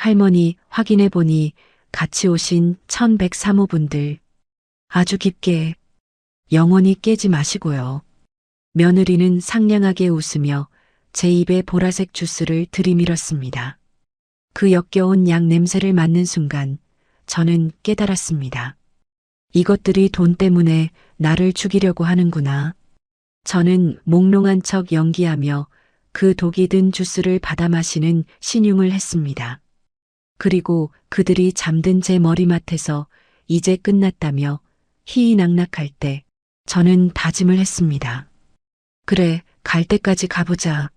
할머니 확인해 보니 같이 오신 1103호분들 아주 깊게 영원히 깨지 마시고요. 며느리는 상냥하게 웃으며 제 입에 보라색 주스를 들이밀었습니다. 그 역겨운 약 냄새를 맡는 순간 저는 깨달았습니다. 이것들이 돈 때문에 나를 죽이려고 하는구나. 저는 몽롱한 척 연기하며 그 독이 든 주스를 받아 마시는 신용을 했습니다. 그리고 그들이 잠든 제 머리맡에서 이제 끝났다며 희희낙낙할 때 저는 다짐을 했습니다. 그래, 갈 때까지 가보자.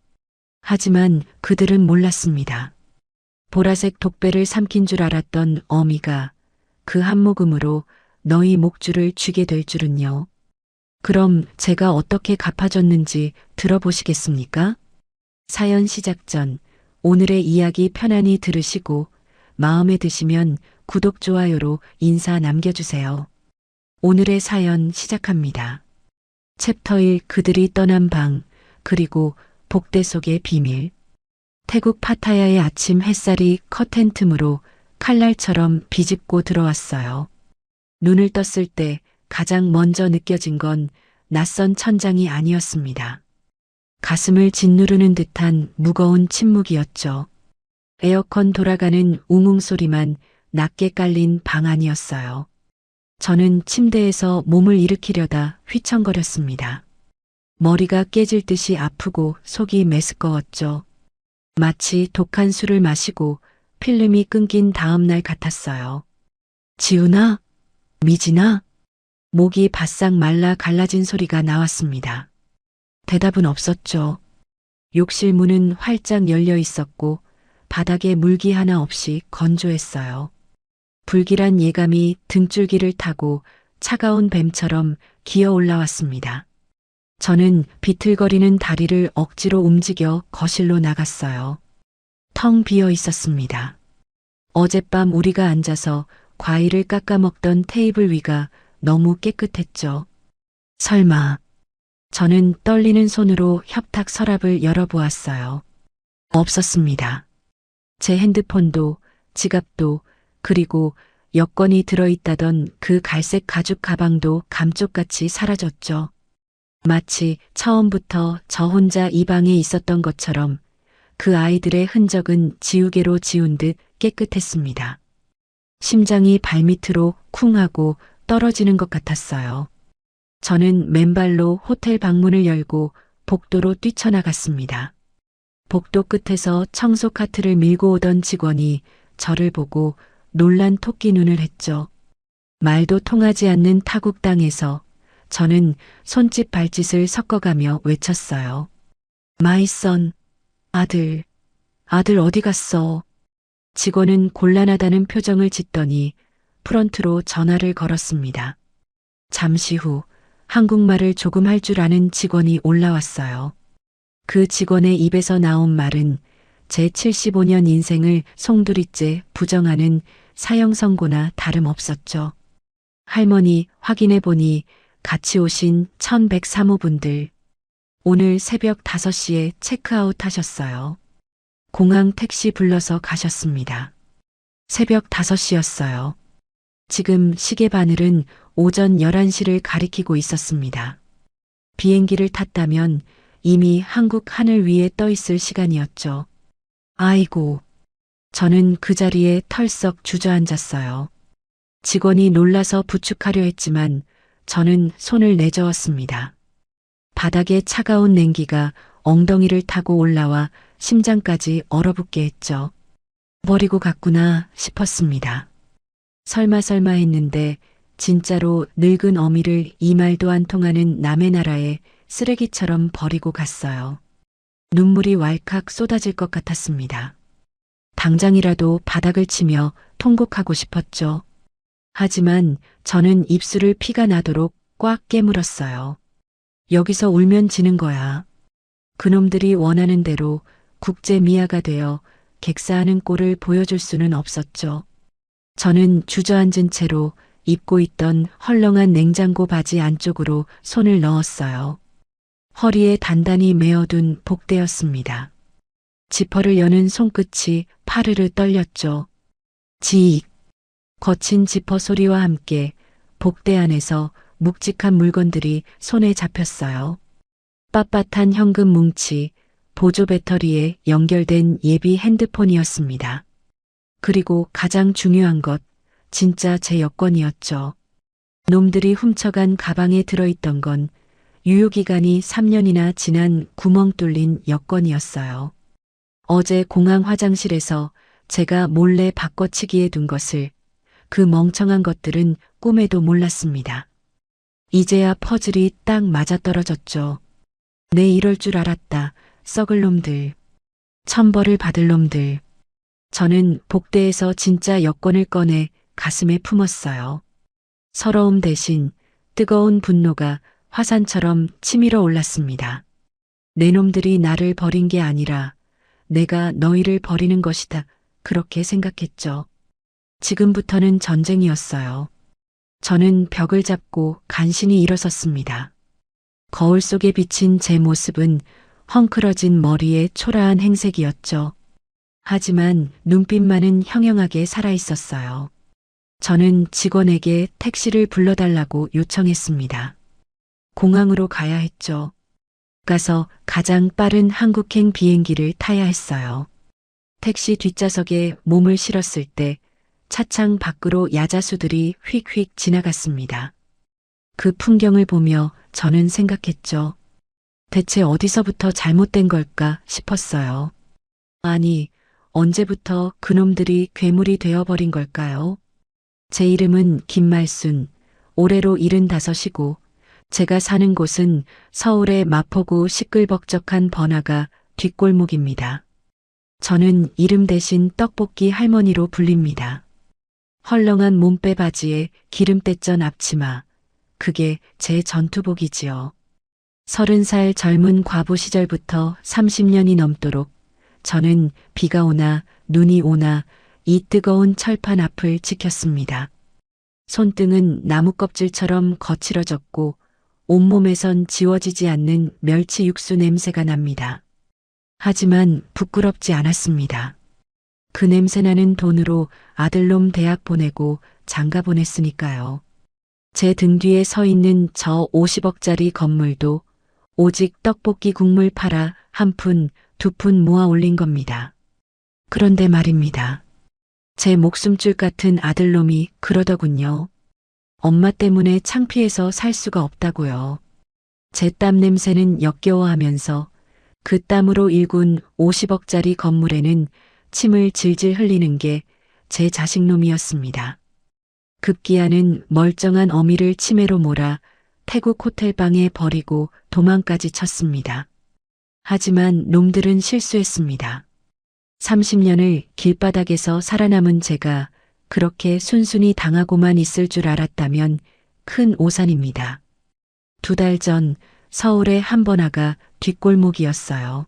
하지만 그들은 몰랐습니다. 보라색 독배를 삼킨 줄 알았던 어미가 그 한 모금으로 너희 목줄을 쥐게 될 줄은요. 그럼 제가 어떻게 갚아줬는지 들어보시겠습니까? 사연 시작 전 오늘의 이야기 편안히 들으시고 마음에 드시면 구독, 좋아요로 인사 남겨주세요. 오늘의 사연 시작합니다. 챕터 1 그들이 떠난 방 그리고 복대 속의 비밀. 태국 파타야의 아침 햇살이 커튼 틈으로 칼날처럼 비집고 들어왔어요. 눈을 떴을 때 가장 먼저 느껴진 건 낯선 천장이 아니었습니다. 가슴을 짓누르는 듯한 무거운 침묵이었죠. 에어컨 돌아가는 웅웅 소리만 낮게 깔린 방 안이었어요. 저는 침대에서 몸을 일으키려다 휘청거렸습니다. 머리가 깨질 듯이 아프고 속이 메스꺼웠죠. 마치 독한 술을 마시고 필름이 끊긴 다음 날 같았어요. 지훈아? 미진아? 목이 바싹 말라 갈라진 소리가 나왔습니다. 대답은 없었죠. 욕실 문은 활짝 열려 있었고 바닥에 물기 하나 없이 건조했어요. 불길한 예감이 등줄기를 타고 차가운 뱀처럼 기어 올라왔습니다. 저는 비틀거리는 다리를 억지로 움직여 거실로 나갔어요. 텅 비어 있었습니다. 어젯밤 우리가 앉아서 과일을 깎아 먹던 테이블 위가 너무 깨끗했죠. 설마. 저는 떨리는 손으로 협탁 서랍을 열어보았어요. 없었습니다. 제 핸드폰도 지갑도 그리고 여권이 들어있다던 그 갈색 가죽 가방도 감쪽같이 사라졌죠. 마치 처음부터 저 혼자 이 방에 있었던 것처럼 그 아이들의 흔적은 지우개로 지운 듯 깨끗했습니다. 심장이 발밑으로 쿵 하고 떨어지는 것 같았어요. 저는 맨발로 호텔 방문을 열고 복도로 뛰쳐나갔습니다. 복도 끝에서 청소 카트를 밀고 오던 직원이 저를 보고 놀란 토끼 눈을 했죠. 말도 통하지 않는 타국 땅에서 저는 손짓 발짓을 섞어가며 외쳤어요. 마이 선, 아들 어디 갔어? 직원은 곤란하다는 표정을 짓더니 프런트로 전화를 걸었습니다. 잠시 후 한국말을 조금 할 줄 아는 직원이 올라왔어요. 그 직원의 입에서 나온 말은 제 75년 인생을 송두리째 부정하는 사형 선고나 다름없었죠. 할머니 확인해 보니 같이 오신 1103호분들 오늘 새벽 5시에 체크아웃 하셨어요. 공항 택시 불러서 가셨습니다. 새벽 5시였어요. 지금 시계 바늘은 오전 11시를 가리키고 있었습니다. 비행기를 탔다면 이미 한국 하늘 위에 떠 있을 시간이었죠. 아이고. 저는 그 자리에 털썩 주저앉았어요. 직원이 놀라서 부축하려 했지만 저는 손을 내저었습니다. 바닥에 차가운 냉기가 엉덩이를 타고 올라와 심장까지 얼어붙게 했죠. 버리고 갔구나 싶었습니다. 설마 했는데 진짜로 늙은 어미를 이 말도 안 통하는 남의 나라에 쓰레기처럼 버리고 갔어요. 눈물이 왈칵 쏟아질 것 같았습니다. 당장이라도 바닥을 치며 통곡하고 싶었죠. 하지만 저는 입술을 피가 나도록 꽉 깨물었어요. 여기서 울면 지는 거야. 그놈들이 원하는 대로 국제 미아가 되어 객사하는 꼴을 보여줄 수는 없었죠. 저는 주저앉은 채로 입고 있던 헐렁한 냉장고 바지 안쪽으로 손을 넣었어요. 허리에 단단히 메어둔 복대였습니다. 지퍼를 여는 손끝이 파르르 떨렸죠. 지익. 거친 지퍼 소리와 함께 복대 안에서 묵직한 물건들이 손에 잡혔어요. 빳빳한 현금 뭉치, 보조 배터리에 연결된 예비 핸드폰이었습니다. 그리고 가장 중요한 것, 진짜 제 여권이었죠. 놈들이 훔쳐간 가방에 들어있던 건 유효기간이 3년이나 지난 구멍 뚫린 여권이었어요. 어제 공항 화장실에서 제가 몰래 바꿔치기에 둔 것을 그 멍청한 것들은 꿈에도 몰랐습니다. 이제야 퍼즐이 딱 맞아떨어졌죠. 내 이럴 줄 알았다. 썩을 놈들. 천벌을 받을 놈들. 저는 복대에서 진짜 여권을 꺼내 가슴에 품었어요. 서러움 대신 뜨거운 분노가 화산처럼 치밀어 올랐습니다. 내 놈들이 나를 버린 게 아니라 내가 너희를 버리는 것이다. 그렇게 생각했죠. 지금부터는 전쟁이었어요. 저는 벽을 잡고 간신히 일어섰습니다. 거울 속에 비친 제 모습은 헝클어진 머리에 초라한 행색이었죠. 하지만 눈빛만은 형형하게 살아있었어요. 저는 직원에게 택시를 불러달라고 요청했습니다. 공항으로 가야 했죠. 가서 가장 빠른 한국행 비행기를 타야 했어요. 택시 뒷좌석에 몸을 실었을 때 차창 밖으로 야자수들이 휙휙 지나갔습니다. 그 풍경을 보며 저는 생각했죠. 대체 어디서부터 잘못된 걸까 싶었어요. 아니, 언제부터 그놈들이 괴물이 되어버린 걸까요? 제 이름은 김말순, 올해로 75이고 제가 사는 곳은 서울의 마포구 시끌벅적한 번화가 뒷골목입니다. 저는 이름 대신 떡볶이 할머니로 불립니다. 헐렁한 몸빼 바지에 기름때 쩐 앞치마, 그게 제 전투복이지요. 30살 젊은 과부 시절부터 30년이 넘도록 저는 비가 오나 눈이 오나 이 뜨거운 철판 앞을 지켰습니다. 손등은 나무 껍질처럼 거칠어졌고 온몸에선 지워지지 않는 멸치 육수 냄새가 납니다. 하지만 부끄럽지 않았습니다. 그 냄새나는 돈으로 아들놈 대학 보내고 장가 보냈으니까요. 제 등 뒤에 서 있는 저 50억짜리 건물도 오직 떡볶이 국물 팔아 한 푼, 두 푼 모아 올린 겁니다. 그런데 말입니다. 제 목숨줄 같은 아들놈이 그러더군요. 엄마 때문에 창피해서 살 수가 없다고요. 제 땀 냄새는 역겨워하면서 그 땀으로 일군 50억짜리 건물에는 침을 질질 흘리는 게 제 자식놈이었습니다. 급기야는 멀쩡한 어미를 치매로 몰아 태국 호텔방에 버리고 도망까지 쳤습니다. 하지만 놈들은 실수했습니다. 30년을 길바닥에서 살아남은 제가 그렇게 순순히 당하고만 있을 줄 알았다면 큰 오산입니다. 2달 전 서울의 한 번화가 뒷골목이었어요.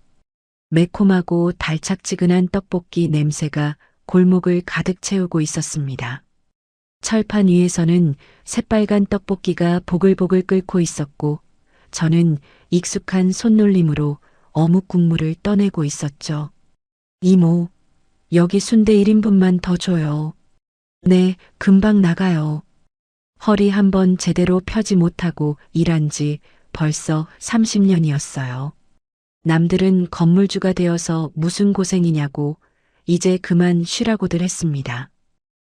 매콤하고 달짝지근한 떡볶이 냄새가 골목을 가득 채우고 있었습니다. 철판 위에서는 새빨간 떡볶이가 보글보글 끓고 있었고 저는 익숙한 손놀림으로 어묵 국물을 떠내고 있었죠. 이모, 여기 순대 1인분만 더 줘요. 네, 금방 나가요. 허리 한번 제대로 펴지 못하고 일한 지 벌써 30년이었어요. 남들은 건물주가 되어서 무슨 고생이냐고 이제 그만 쉬라고들 했습니다.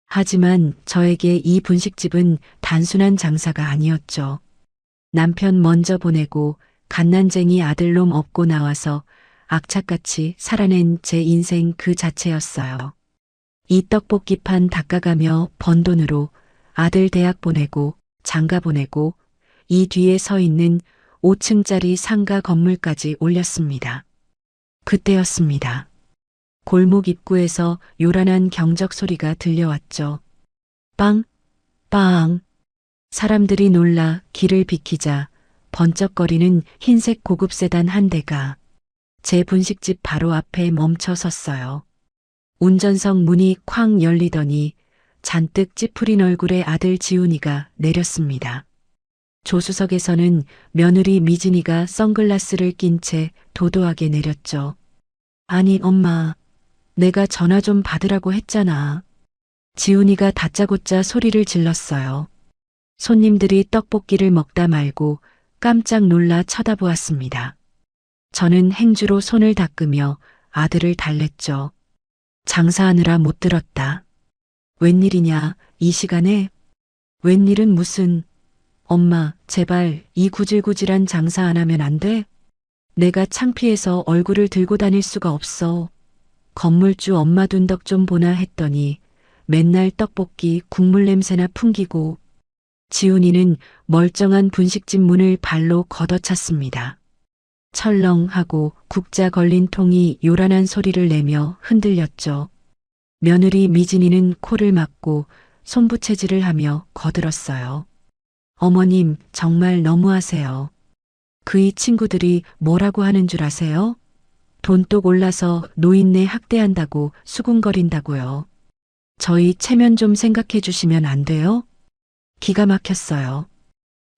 하지만 저에게 이 분식집은 단순한 장사가 아니었죠. 남편 먼저 보내고 갓난쟁이 아들놈 업고 나와서 악착같이 살아낸 제 인생 그 자체였어요. 이 떡볶이판 닦아가며 번 돈으로 아들 대학 보내고 장가 보내고 이 뒤에 서 있는 5층짜리 상가 건물까지 올렸습니다. 그때였습니다. 골목 입구에서 요란한 경적 소리가 들려왔죠. 빵, 빵. 사람들이 놀라 길을 비키자 번쩍거리는 흰색 고급 세단 한 대가 제 분식집 바로 앞에 멈춰 섰어요. 운전석 문이 쾅 열리더니 잔뜩 찌푸린 얼굴의 아들 지훈이가 내렸습니다. 조수석에서는 며느리 미진이가 선글라스를 낀 채 도도하게 내렸죠. 아니, 엄마. 내가 전화 좀 받으라고 했잖아. 지훈이가 다짜고짜 소리를 질렀어요. 손님들이 떡볶이를 먹다 말고 깜짝 놀라 쳐다보았습니다. 저는 행주로 손을 닦으며 아들을 달랬죠. 장사하느라 못 들었다. 웬일이냐, 이 시간에? 웬일은 무슨, 엄마, 제발 이 구질구질한 장사 안 하면 안 돼? 내가 창피해서 얼굴을 들고 다닐 수가 없어. 건물주 엄마 둔덕 좀 보나 했더니 맨날 떡볶이 국물 냄새나 풍기고 지훈이는 멀쩡한 분식집 문을 발로 걷어찼습니다. 철렁하고 국자 걸린 통이 요란한 소리를 내며 흔들렸죠. 며느리 미진이는 코를 막고 손부채질을 하며 거들었어요. 어머님, 정말 너무하세요. 그이 친구들이 뭐라고 하는 줄 아세요? 돈독 올라서 노인네 학대한다고 수군거린다고요. 저희 체면 좀 생각해 주시면 안 돼요? 기가 막혔어요.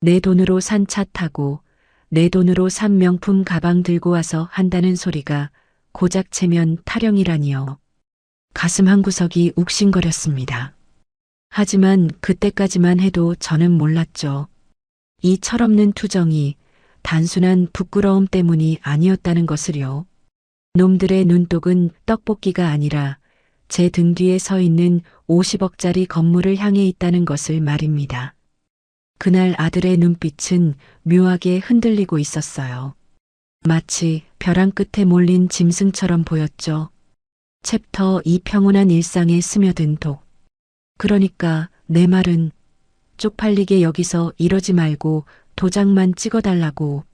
내 돈으로 산 차 타고 내 돈으로 산 명품 가방 들고 와서 한다는 소리가 고작 체면 타령이라니요. 가슴 한구석이 욱신거렸습니다. 하지만 그때까지만 해도 저는 몰랐죠. 이 철없는 투정이 단순한 부끄러움 때문이 아니었다는 것을요. 놈들의 눈독은 떡볶이가 아니라 제 등 뒤에 서 있는 50억짜리 건물을 향해 있다는 것을 말입니다. 그날 아들의 눈빛은 묘하게 흔들리고 있었어요. 마치 벼랑 끝에 몰린 짐승처럼 보였죠. 챕터 2 평온한 일상에 스며든 독. 그러니까 내 말은 쪽팔리게 여기서 이러지 말고 도장만 찍어달라고.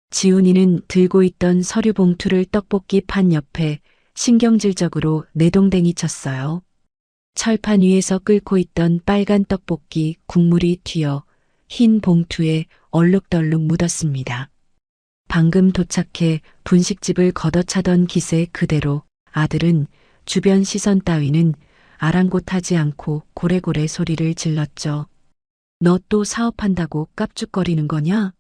지훈이는 들고 있던 서류 봉투를 떡볶이 판 옆에 신경질적으로 내동댕이 쳤어요. 철판 위에서 끓고 있던 빨간 떡볶이 국물이 튀어 흰 봉투에 얼룩덜룩 묻었습니다. 방금 도착해 분식집을 걷어차던 기세 그대로 아들은 주변 시선 따위는 아랑곳하지 않고 고래고래 소리를 질렀죠. 너 또 사업한다고 깝죽거리는 거냐?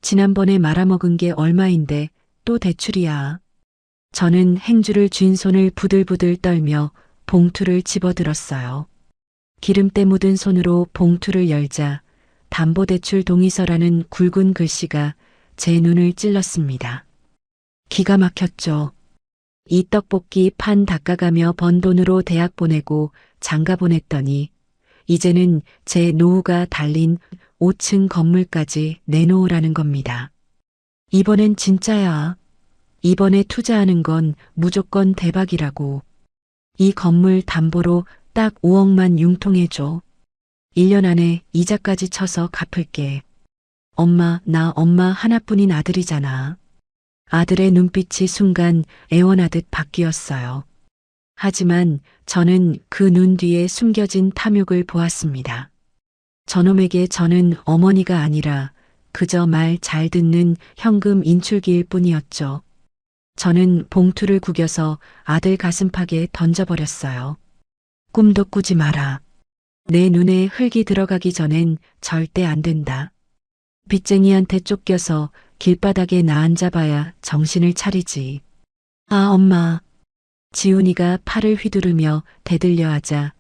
지난번에 말아먹은 게 얼마인데 또 대출이야. 저는 행주를 쥔 손을 부들부들 떨며 봉투를 집어들었어요. 기름때 묻은 손으로 봉투를 열자 담보대출 동의서라는 굵은 글씨가 제 눈을 찔렀습니다. 기가 막혔죠. 이 떡볶이 판 닦아가며 번 돈으로 대학 보내고 장가 보냈더니 이제는 제 노후가 달린 5층 건물까지 내놓으라는 겁니다. 이번엔 진짜야. 이번에 투자하는 건 무조건 대박이라고. 이 건물 담보로 딱 5억만 융통해줘. 1년 안에 이자까지 쳐서 갚을게. 엄마, 나 엄마 하나뿐인 아들이잖아. 아들의 눈빛이 순간 애원하듯 바뀌었어요. 하지만 저는 그 눈 뒤에 숨겨진 탐욕을 보았습니다. 저놈에게 저는 어머니가 아니라 그저 말 잘 듣는 현금 인출기일 뿐이었죠. 저는 봉투를 구겨서 아들 가슴팍에 던져버렸어요. 꿈도 꾸지 마라. 내 눈에 흙이 들어가기 전엔 절대 안 된다. 빚쟁이한테 쫓겨서 길바닥에 나앉아봐야 정신을 차리지. 아, 엄마. 지훈이가 팔을 휘두르며 대들려 하자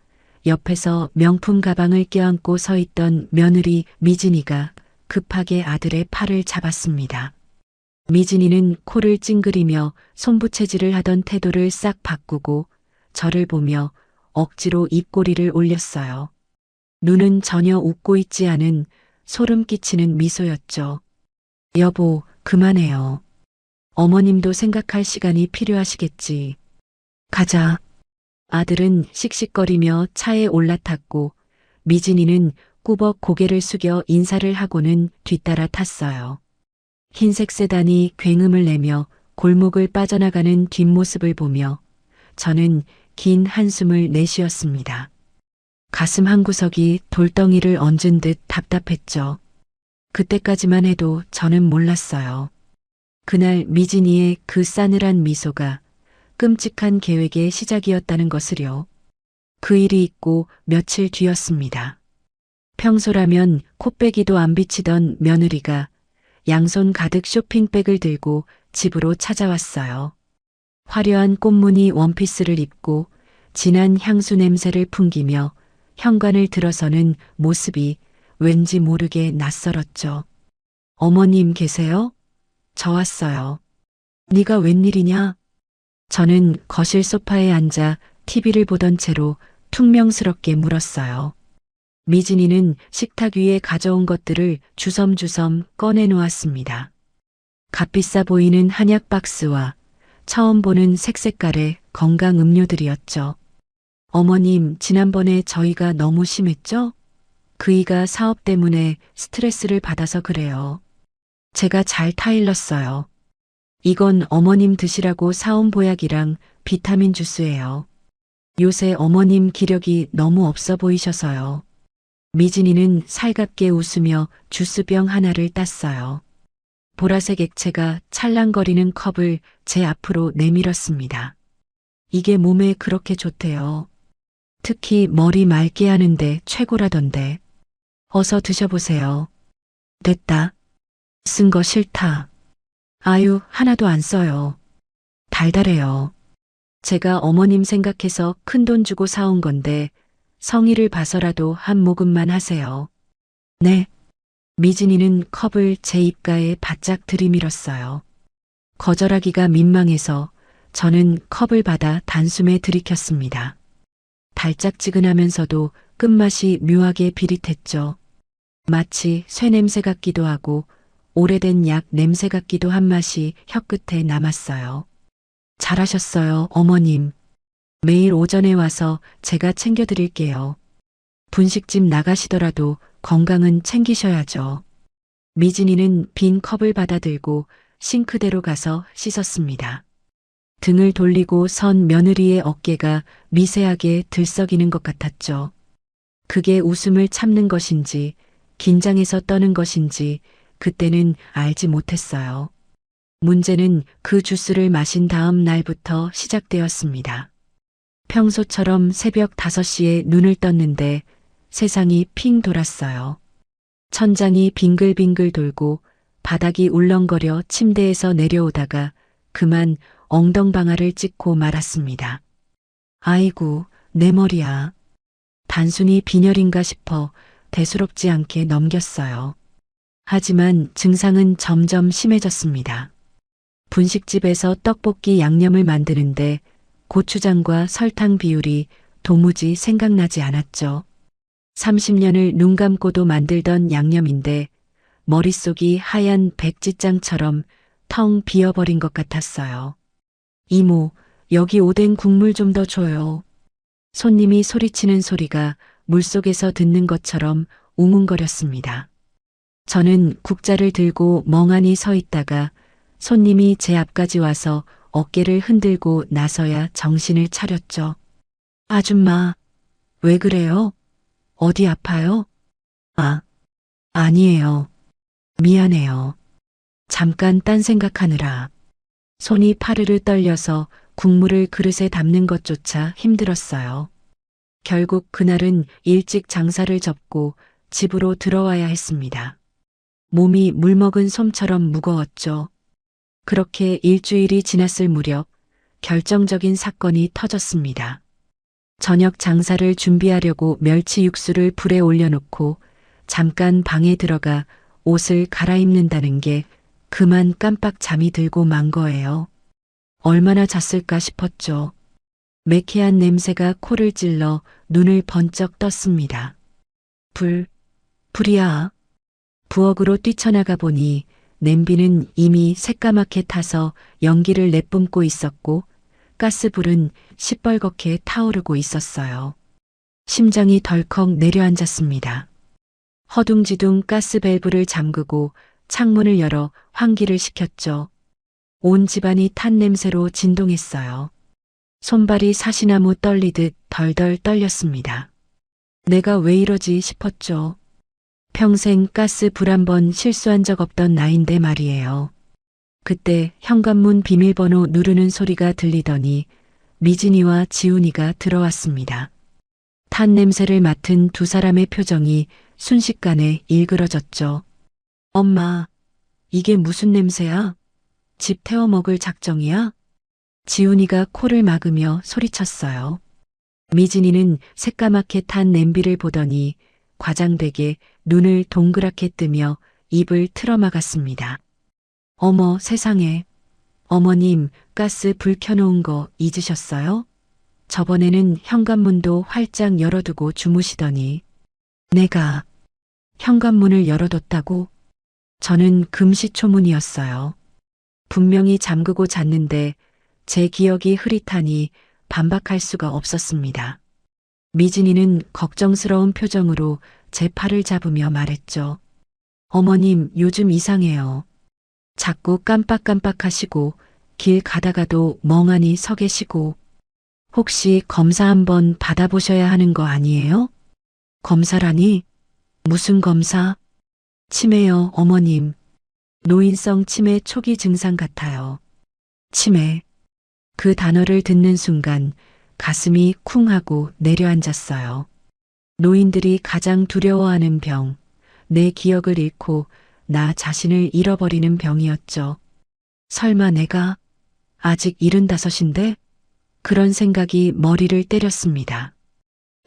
옆에서 명품 가방을 껴안고 서 있던 며느리 미진이가 급하게 아들의 팔을 잡았습니다. 미진이는 코를 찡그리며 손부채질을 하던 태도를 싹 바꾸고 저를 보며 억지로 입꼬리를 올렸어요. 눈은 전혀 웃고 있지 않은 소름 끼치는 미소였죠. 여보, 그만해요. 어머님도 생각할 시간이 필요하시겠지. 가자. 아들은 씩씩거리며 차에 올라탔고 미진이는 꾸벅 고개를 숙여 인사를 하고는 뒤따라 탔어요. 흰색 세단이 굉음을 내며 골목을 빠져나가는 뒷모습을 보며 저는 긴 한숨을 내쉬었습니다. 가슴 한구석이 돌덩이를 얹은 듯 답답했죠. 그때까지만 해도 저는 몰랐어요. 그날 미진이의 그 싸늘한 미소가 끔찍한 계획의 시작이었다는 것을요. 그 일이 있고 며칠 뒤였습니다. 평소라면 코빼기도 안 비치던 며느리가 양손 가득 쇼핑백을 들고 집으로 찾아왔어요. 화려한 꽃무늬 원피스를 입고 진한 향수 냄새를 풍기며 현관을 들어서는 모습이 왠지 모르게 낯설었죠. 어머님 계세요? 저 왔어요. 네가 웬일이냐? 저는 거실 소파에 앉아 TV를 보던 채로 퉁명스럽게 물었어요. 미진이는 식탁 위에 가져온 것들을 주섬주섬 꺼내 놓았습니다. 값비싸 보이는 한약 박스와 처음 보는 색색깔의 건강 음료들이었죠. 어머님, 지난번에 저희가 너무 심했죠? 그이가 사업 때문에 스트레스를 받아서 그래요. 제가 잘 타일렀어요. 이건 어머님 드시라고 사온 보약이랑 비타민 주스예요. 요새 어머님 기력이 너무 없어 보이셔서요. 미진이는 살갑게 웃으며 주스병 하나를 땄어요. 보라색 액체가 찰랑거리는 컵을 제 앞으로 내밀었습니다. 이게 몸에 그렇게 좋대요. 특히 머리 맑게 하는데 최고라던데. 어서 드셔보세요. 됐다. 쓴 거 싫다. 아유, 하나도 안 써요. 달달해요. 제가 어머님 생각해서 큰돈 주고 사온 건데 성의를 봐서라도 한 모금만 하세요. 네. 미진이는 컵을 제 입가에 바짝 들이밀었어요. 거절하기가 민망해서 저는 컵을 받아 단숨에 들이켰습니다. 달짝지근하면서도 끝맛이 묘하게 비릿했죠. 마치 쇠 냄새 같기도 하고 오래된 약 냄새 같기도 한 맛이 혀끝에 남았어요. 잘하셨어요, 어머님. 매일 오전에 와서 제가 챙겨드릴게요. 분식집 나가시더라도 건강은 챙기셔야죠. 미진이는 빈 컵을 받아들고 싱크대로 가서 씻었습니다. 등을 돌리고 선 며느리의 어깨가 미세하게 들썩이는 것 같았죠. 그게 웃음을 참는 것인지 긴장해서 떠는 것인지 그때는 알지 못했어요. 문제는 그 주스를 마신 다음 날부터 시작되었습니다. 평소처럼 새벽 5시에 눈을 떴는데 세상이 핑 돌았어요. 천장이 빙글빙글 돌고 바닥이 울렁거려 침대에서 내려오다가 그만 엉덩방아를 찍고 말았습니다. 아이고, 내 머리야. 단순히 빈혈인가 싶어 대수롭지 않게 넘겼어요. 하지만 증상은 점점 심해졌습니다. 분식집에서 떡볶이 양념을 만드는데 고추장과 설탕 비율이 도무지 생각나지 않았죠. 30년을 눈 감고도 만들던 양념인데 머릿속이 하얀 백지장처럼 텅 비어버린 것 같았어요. 이모, 여기 오뎅 국물 좀 더 줘요. 손님이 소리치는 소리가 물속에서 듣는 것처럼 웅웅거렸습니다. 저는 국자를 들고 멍하니 서 있다가 손님이 제 앞까지 와서 어깨를 흔들고 나서야 정신을 차렸죠. 아줌마, 왜 그래요? 어디 아파요? 아, 아니에요. 미안해요. 잠깐 딴 생각하느라. 손이 파르르 떨려서 국물을 그릇에 담는 것조차 힘들었어요. 결국 그날은 일찍 장사를 접고 집으로 들어와야 했습니다. 몸이 물먹은 솜처럼 무거웠죠. 그렇게 일주일이 지났을 무렵 결정적인 사건이 터졌습니다. 저녁 장사를 준비하려고 멸치 육수를 불에 올려놓고 잠깐 방에 들어가 옷을 갈아입는다는 게 그만 깜빡 잠이 들고 만 거예요. 얼마나 잤을까 싶었죠. 매캐한 냄새가 코를 찔러 눈을 번쩍 떴습니다. 불이야. 부엌으로 뛰쳐나가 보니 냄비는 이미 새까맣게 타서 연기를 내뿜고 있었고 가스불은 시뻘겋게 타오르고 있었어요. 심장이 덜컥 내려앉았습니다. 허둥지둥 가스 밸브를 잠그고 창문을 열어 환기를 시켰죠. 온 집안이 탄 냄새로 진동했어요. 손발이 사시나무 떨리듯 덜덜 떨렸습니다. 내가 왜 이러지 싶었죠. 평생 가스 불 한 번 실수한 적 없던 나인데 말이에요. 그때 현관문 비밀번호 누르는 소리가 들리더니 미진이와 지훈이가 들어왔습니다. 탄 냄새를 맡은 두 사람의 표정이 순식간에 일그러졌죠. 엄마, 이게 무슨 냄새야? 집 태워 먹을 작정이야? 지훈이가 코를 막으며 소리쳤어요. 미진이는 새까맣게 탄 냄비를 보더니 과장되게 눈을 동그랗게 뜨며 입을 틀어막았습니다. 어머 세상에. 어머님, 가스 불 켜놓은 거 잊으셨어요? 저번에는 현관문도 활짝 열어두고 주무시더니. 내가 현관문을 열어뒀다고? 저는 금시초문이었어요. 분명히 잠그고 잤는데 제 기억이 흐릿하니 반박할 수가 없었습니다. 미진이는 걱정스러운 표정으로 제 팔을 잡으며 말했죠. 어머님, 요즘 이상해요. 자꾸 깜빡깜빡하시고 길 가다가도 멍하니 서 계시고. 혹시 검사 한번 받아보셔야 하는 거 아니에요? 검사라니? 무슨 검사? 치매요, 어머님. 노인성 치매 초기 증상 같아요. 치매. 그 단어를 듣는 순간 가슴이 쿵 하고 내려앉았어요. 노인들이 가장 두려워하는 병, 내 기억을 잃고 나 자신을 잃어버리는 병이었죠. 설마 내가 아직 75인데? 그런 생각이 머리를 때렸습니다.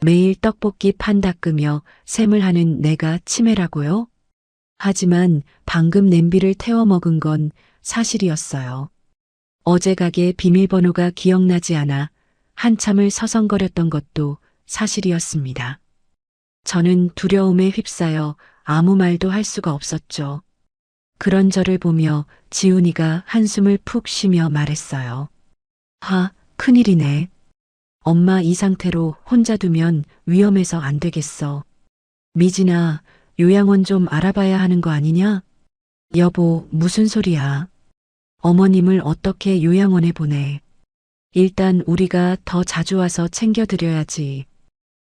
매일 떡볶이 판 닦으며 셈을 하는 내가 치매라고요? 하지만 방금 냄비를 태워 먹은 건 사실이었어요. 어제 가게 비밀번호가 기억나지 않아 한참을 서성거렸던 것도 사실이었습니다. 저는 두려움에 휩싸여 아무 말도 할 수가 없었죠. 그런 저를 보며 지훈이가 한숨을 푹 쉬며 말했어요. 큰일이네. 엄마 이 상태로 혼자 두면 위험해서 안 되겠어. 미진아, 요양원 좀 알아봐야 하는 거 아니냐? 여보, 무슨 소리야. 어머님을 어떻게 요양원에 보내. 일단 우리가 더 자주 와서 챙겨드려야지.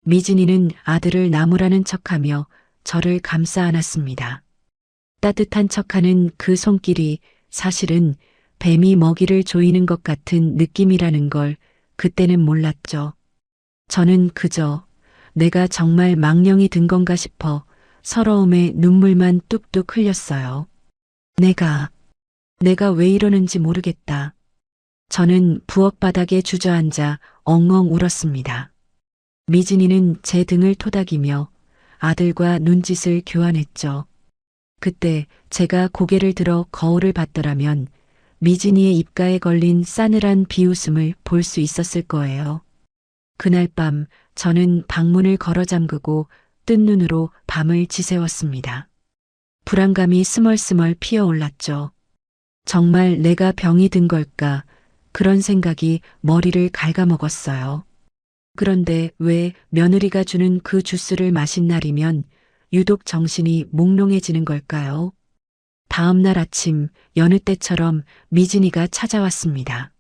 미진이는 아들을 나무라는 척하며 저를 감싸 안았습니다. 따뜻한 척하는 그 손길이 사실은 뱀이 먹이를 조이는 것 같은 느낌이라는 걸 그때는 몰랐죠. 저는 그저 내가 정말 망령이 든 건가 싶어 서러움에 눈물만 뚝뚝 흘렸어요. 내가 왜 이러는지 모르겠다. 저는 부엌 바닥에 주저앉아 엉엉 울었습니다. 미진이는 제 등을 토닥이며 아들과 눈짓을 교환했죠. 그때 제가 고개를 들어 거울을 봤더라면 미진이의 입가에 걸린 싸늘한 비웃음을 볼 수 있었을 거예요. 그날 밤 저는 방문을 걸어 잠그고 뜬 눈으로 밤을 지새웠습니다. 불안감이 스멀스멀 피어올랐죠. 정말 내가 병이 든 걸까? 그런 생각이 머리를 갉아먹었어요. 그런데 왜 며느리가 주는 그 주스를 마신 날이면 유독 정신이 몽롱해지는 걸까요? 다음 날 아침 여느 때처럼 미진이가 찾아왔습니다.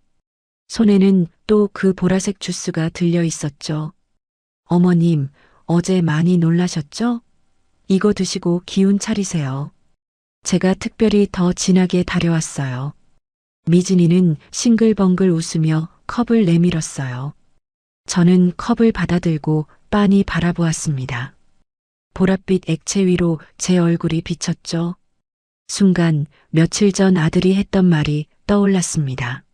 손에는 또 그 보라색 주스가 들려 있었죠. 어머님, 어제 많이 놀라셨죠? 이거 드시고 기운 차리세요. 제가 특별히 더 진하게 다려왔어요. 미진이는 싱글벙글 웃으며 컵을 내밀었어요. 저는 컵을 받아들고 빤히 바라보았습니다. 보랏빛 액체 위로 제 얼굴이 비쳤죠. 순간 며칠 전 아들이 했던 말이 떠올랐습니다.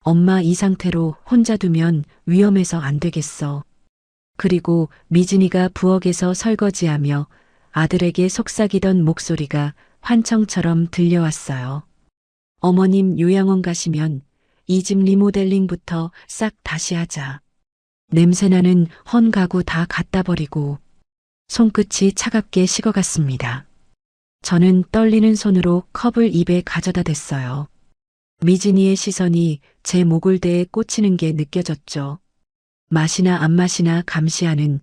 엄마 이 상태로 혼자 두면 위험해서 안 되겠어. 그리고 미진이가 부엌에서 설거지하며 아들에게 속삭이던 목소리가 환청처럼 들려왔어요. 어머님 요양원 가시면 이 집 리모델링부터 싹 다시 하자. 냄새나는 헌 가구 다 갖다 버리고. 손끝이 차갑게 식어갔습니다. 저는 떨리는 손으로 컵을 입에 가져다 댔어요. 미진이의 시선이 제 목을대에 꽂히는 게 느껴졌죠. 마시나 안 마시나 감시하는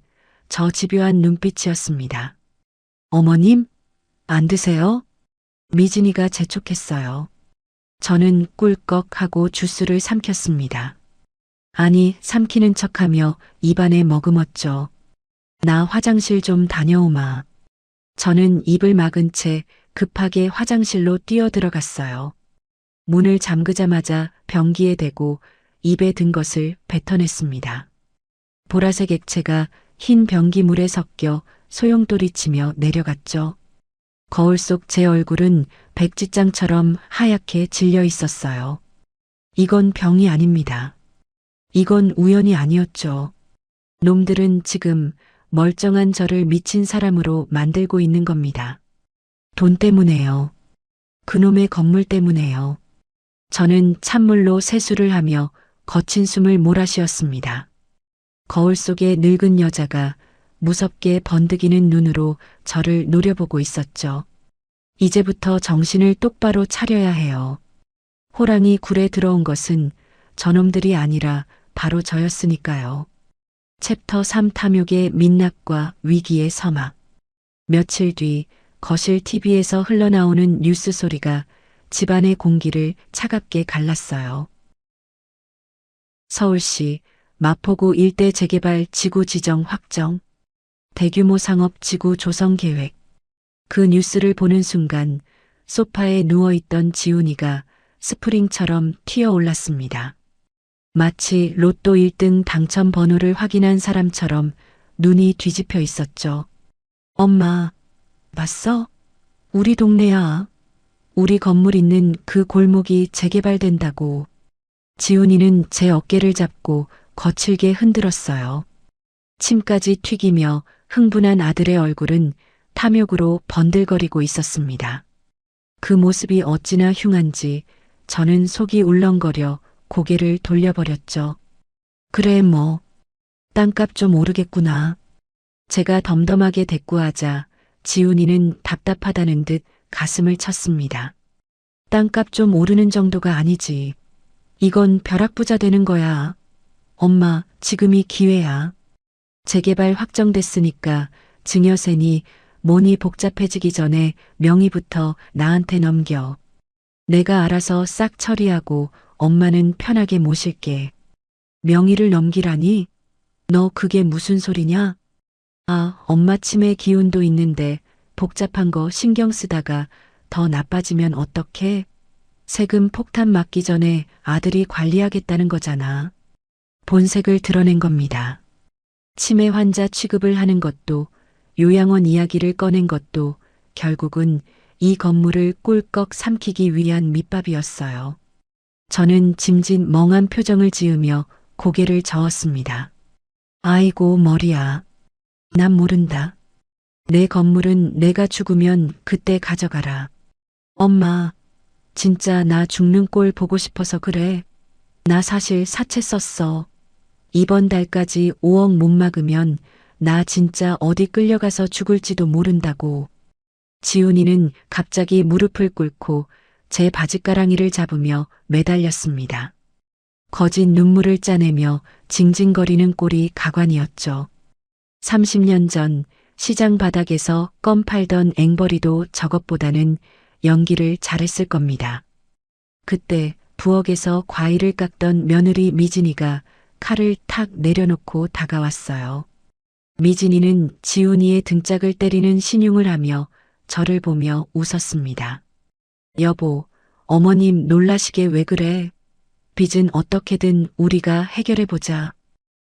저 집요한 눈빛이었습니다. 어머님, 안 드세요? 미진이가 재촉했어요. 저는 꿀꺽하고 주스를 삼켰습니다. 아니, 삼키는 척하며 입안에 머금었죠. 나 화장실 좀 다녀오마. 저는 입을 막은 채 급하게 화장실로 뛰어들어갔어요. 문을 잠그자마자 변기에 대고 입에 든 것을 뱉어냈습니다. 보라색 액체가 흰 변기물에 섞여 소용돌이치며 내려갔죠. 거울 속 제 얼굴은 백지장처럼 하얗게 질려 있었어요. 이건 병이 아닙니다. 이건 우연이 아니었죠. 놈들은 지금 멀쩡한 저를 미친 사람으로 만들고 있는 겁니다. 돈 때문에요. 그놈의 건물 때문에요. 저는 찬물로 세수를 하며 거친 숨을 몰아쉬었습니다. 거울 속에 늙은 여자가 무섭게 번득이는 눈으로 저를 노려보고 있었죠. 이제부터 정신을 똑바로 차려야 해요. 호랑이 굴에 들어온 것은 저놈들이 아니라 바로 저였으니까요. 챕터 3 탐욕의 민낯과 위기의 서막. 며칠 뒤 거실 TV에서 흘러나오는 뉴스 소리가 집안의 공기를 차갑게 갈랐어요. 서울시 마포구 일대 재개발 지구 지정 확정, 대규모 상업 지구 조성 계획. 그 뉴스를 보는 순간 소파에 누워있던 지훈이가 스프링처럼 튀어올랐습니다. 마치 로또 1등 당첨 번호를 확인한 사람처럼 눈이 뒤집혀 있었죠. 엄마, 봤어? 우리 동네야. 우리 건물 있는 그 골목이 재개발된다고. 지훈이는 제 어깨를 잡고 거칠게 흔들었어요. 침까지 튀기며 흥분한 아들의 얼굴은 탐욕으로 번들거리고 있었습니다. 그 모습이 어찌나 흉한지 저는 속이 울렁거려 고개를 돌려버렸죠. 그래 뭐 땅값 좀 오르겠구나. 제가 덤덤하게 대꾸하자 지훈이는 답답하다는 듯 가슴을 쳤습니다. 땅값 좀 오르는 정도가 아니지. 이건 벼락부자 되는 거야. 엄마, 지금이 기회야. 재개발 확정됐으니까 증여세니 뭐니 복잡해지기 전에 명의부터 나한테 넘겨. 내가 알아서 싹 처리하고 엄마는 편하게 모실게. 명의를 넘기라니? 너 그게 무슨 소리냐? 아, 엄마 치매 기운도 있는데 복잡한 거 신경 쓰다가 더 나빠지면 어떡해? 세금 폭탄 맞기 전에 아들이 관리하겠다는 거잖아. 본색을 드러낸 겁니다. 치매 환자 취급을 하는 것도 요양원 이야기를 꺼낸 것도 결국은 이 건물을 꿀꺽 삼키기 위한 밑밥이었어요. 저는 짐짓 멍한 표정을 지으며 고개를 저었습니다. 아이고 머리야. 난 모른다. 내 건물은 내가 죽으면 그때 가져가라. 엄마, 진짜 나 죽는 꼴 보고 싶어서 그래. 나 사실 사채 썼어. 이번 달까지 5억 못 막으면 나 진짜 어디 끌려가서 죽을지도 모른다고. 지훈이는 갑자기 무릎을 꿇고 제 바짓가랑이를 잡으며 매달렸습니다. 거짓 눈물을 짜내며 징징거리는 꼴이 가관이었죠. 30년 전 시장 바닥에서 껌 팔던 앵벌이도 저것보다는 연기를 잘했을 겁니다. 그때 부엌에서 과일을 깎던 며느리 미진이가 칼을 탁 내려놓고 다가왔어요. 미진이는 지훈이의 등짝을 때리는 신용을 하며 저를 보며 웃었습니다. 여보, 어머님 놀라시게 왜 그래? 빚은 어떻게든 우리가 해결해보자.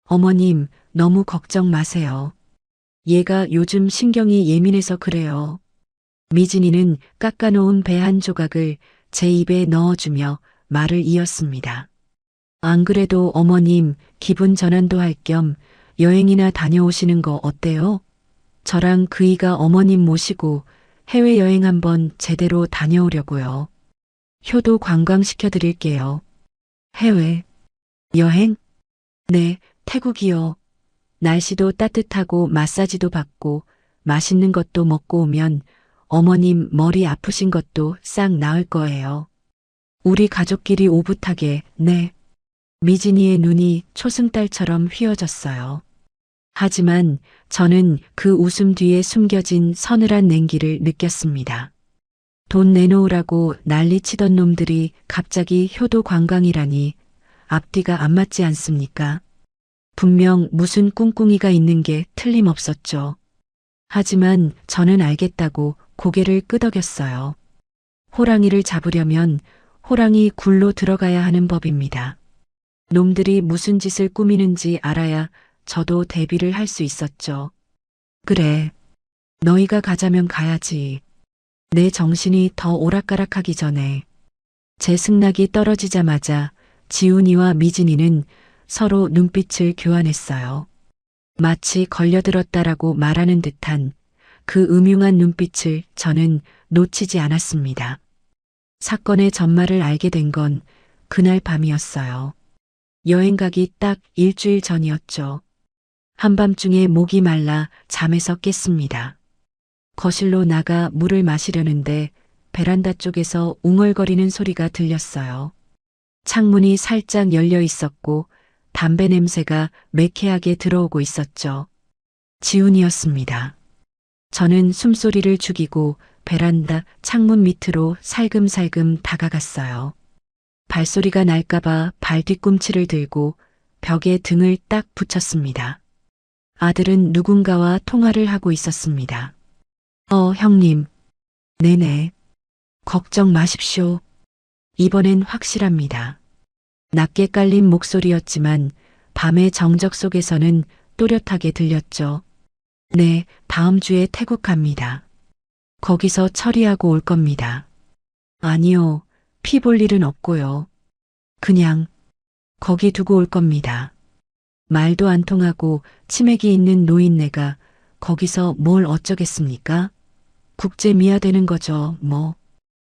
어머님, 너무 걱정 마세요. 얘가 요즘 신경이 예민해서 그래요. 미진이는 깎아놓은 배 한 조각을 제 입에 넣어주며 말을 이었습니다. 안 그래도 어머님 기분 전환도 할 겸 여행이나 다녀오시는 거 어때요? 저랑 그이가 어머님 모시고 해외여행 한번 제대로 다녀오려고요. 효도 관광시켜 드릴게요. 해외 여행? 네, 태국이요. 날씨도 따뜻하고 마사지도 받고 맛있는 것도 먹고 오면 어머님 머리 아프신 것도 싹 나을 거예요. 우리 가족끼리 오붓하게, 네. 미진이의 눈이 초승달처럼 휘어졌어요. 하지만 저는 그 웃음 뒤에 숨겨진 서늘한 냉기를 느꼈습니다. 돈 내놓으라고 난리치던 놈들이 갑자기 효도 관광이라니 앞뒤가 안 맞지 않습니까? 분명 무슨 꿍꿍이가 있는 게 틀림없었죠. 하지만 저는 알겠다고 고개를 끄덕였어요. 호랑이를 잡으려면 호랑이 굴로 들어가야 하는 법입니다. 놈들이 무슨 짓을 꾸미는지 알아야 저도 대비를 할 수 있었죠. 그래, 너희가 가자면 가야지. 내 정신이 더 오락가락하기 전에. 제 승낙이 떨어지자마자 지훈이와 미진이는 서로 눈빛을 교환했어요. 마치 걸려들었다라고 말하는 듯한 그 음흉한 눈빛을 저는 놓치지 않았습니다. 사건의 전말을 알게 된 건 그날 밤이었어요. 여행 가기 딱 일주일 전이었죠. 한밤중에 목이 말라 잠에서 깼습니다. 거실로 나가 물을 마시려는데 베란다 쪽에서 웅얼거리는 소리가 들렸어요. 창문이 살짝 열려 있었고 담배 냄새가 매캐하게 들어오고 있었죠. 지훈이었습니다. 저는 숨소리를 죽이고 베란다 창문 밑으로 살금살금 다가갔어요. 발소리가 날까봐 발 뒤꿈치를 들고 벽에 등을 딱 붙였습니다. 아들은 누군가와 통화를 하고 있었습니다. 형님. 네네. 걱정 마십시오. 이번엔 확실합니다. 낮게 깔린 목소리였지만 밤의 정적 속에서는 또렷하게 들렸죠. 네, 다음 주에 태국 갑니다. 거기서 처리하고 올 겁니다. 아니요, 피 볼 일은 없고요. 그냥 거기 두고 올 겁니다. 말도 안 통하고 치맥이 있는 노인네가 거기서 뭘 어쩌겠습니까? 국제 미아되는 거죠, 뭐.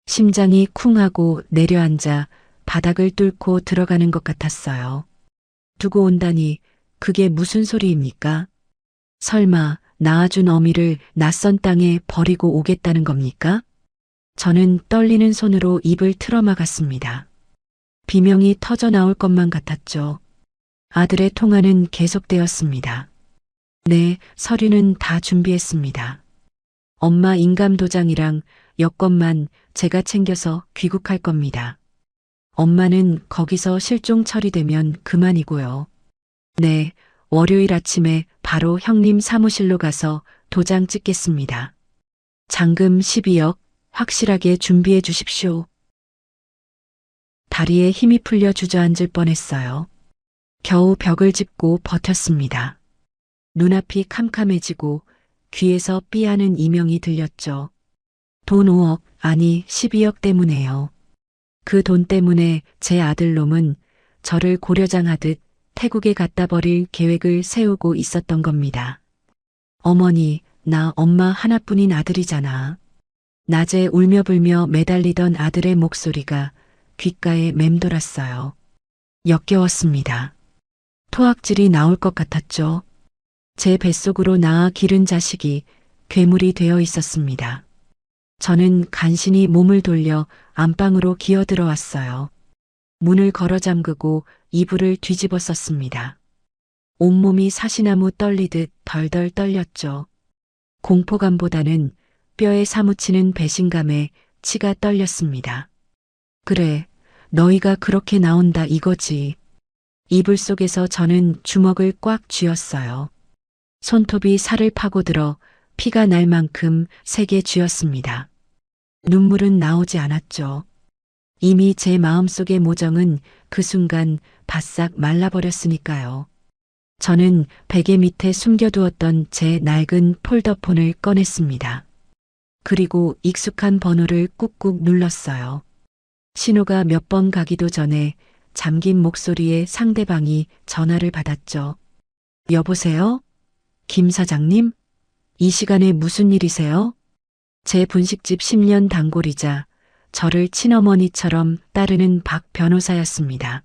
심장이 쿵 하고 내려앉아 바닥을 뚫고 들어가는 것 같았어요. 두고 온다니 그게 무슨 소리입니까? 설마 낳아준 어미를 낯선 땅에 버리고 오겠다는 겁니까? 저는 떨리는 손으로 입을 틀어막았습니다. 비명이 터져 나올 것만 같았죠. 아들의 통화는 계속되었습니다. 네, 서류는 다 준비했습니다. 엄마 인감도장이랑 여권만 제가 챙겨서 귀국할 겁니다. 엄마는 거기서 실종 처리되면 그만이고요. 네, 월요일 아침에 바로 형님 사무실로 가서 도장 찍겠습니다. 잔금 12억 확실하게 준비해 주십시오. 다리에 힘이 풀려 주저앉을 뻔했어요. 겨우 벽을 짚고 버텼습니다. 눈앞이 캄캄해지고 귀에서 삐하는 이명이 들렸죠. 돈 5억, 아니 12억 때문에요. 그 돈 때문에 제 아들놈은 저를 고려장하듯 태국에 갖다 버릴 계획을 세우고 있었던 겁니다. 어머니, 나 엄마 하나뿐인 아들이잖아. 낮에 울며불며 매달리던 아들의 목소리가 귓가에 맴돌았어요. 역겨웠습니다. 토악질이 나올 것 같았죠. 제 뱃속으로 낳아 기른 자식이 괴물이 되어 있었습니다. 저는 간신히 몸을 돌려 안방으로 기어 들어왔어요. 문을 걸어 잠그고 이불을 뒤집어 썼습니다. 온몸이 사시나무 떨리듯 덜덜 떨렸죠. 공포감보다는 뼈에 사무치는 배신감에 치가 떨렸습니다. 그래, 너희가 그렇게 나온다 이거지. 이불 속에서 저는 주먹을 꽉 쥐었어요. 손톱이 살을 파고들어 피가 날 만큼 세게 쥐었습니다. 눈물은 나오지 않았죠. 이미 제 마음속의 모정은 그 순간 바싹 말라버렸으니까요. 저는 베개 밑에 숨겨두었던 제 낡은 폴더폰을 꺼냈습니다. 그리고 익숙한 번호를 꾹꾹 눌렀어요. 신호가 몇 번 가기도 전에 잠긴 목소리에 상대방이 전화를 받았죠. 여보세요? 김 사장님? 이 시간에 무슨 일이세요? 제 분식집 10년 단골이자 저를 친어머니처럼 따르는 박 변호사였습니다.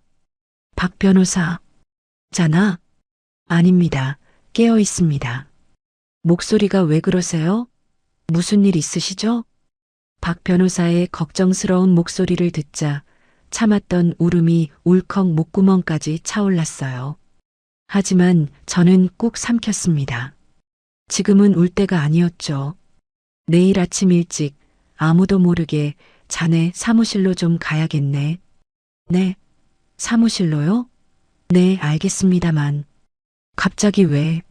박 변호사. 잖아? 아닙니다. 깨어 있습니다. 목소리가 왜 그러세요? 무슨 일 있으시죠? 박 변호사의 걱정스러운 목소리를 듣자 참았던 울음이 울컥 목구멍까지 차올랐어요. 하지만 저는 꾹 삼켰습니다. 지금은 울 때가 아니었죠. 내일 아침 일찍 아무도 모르게 자네 사무실로 좀 가야겠네. 네, 사무실로요? 네, 알겠습니다만. 갑자기 왜?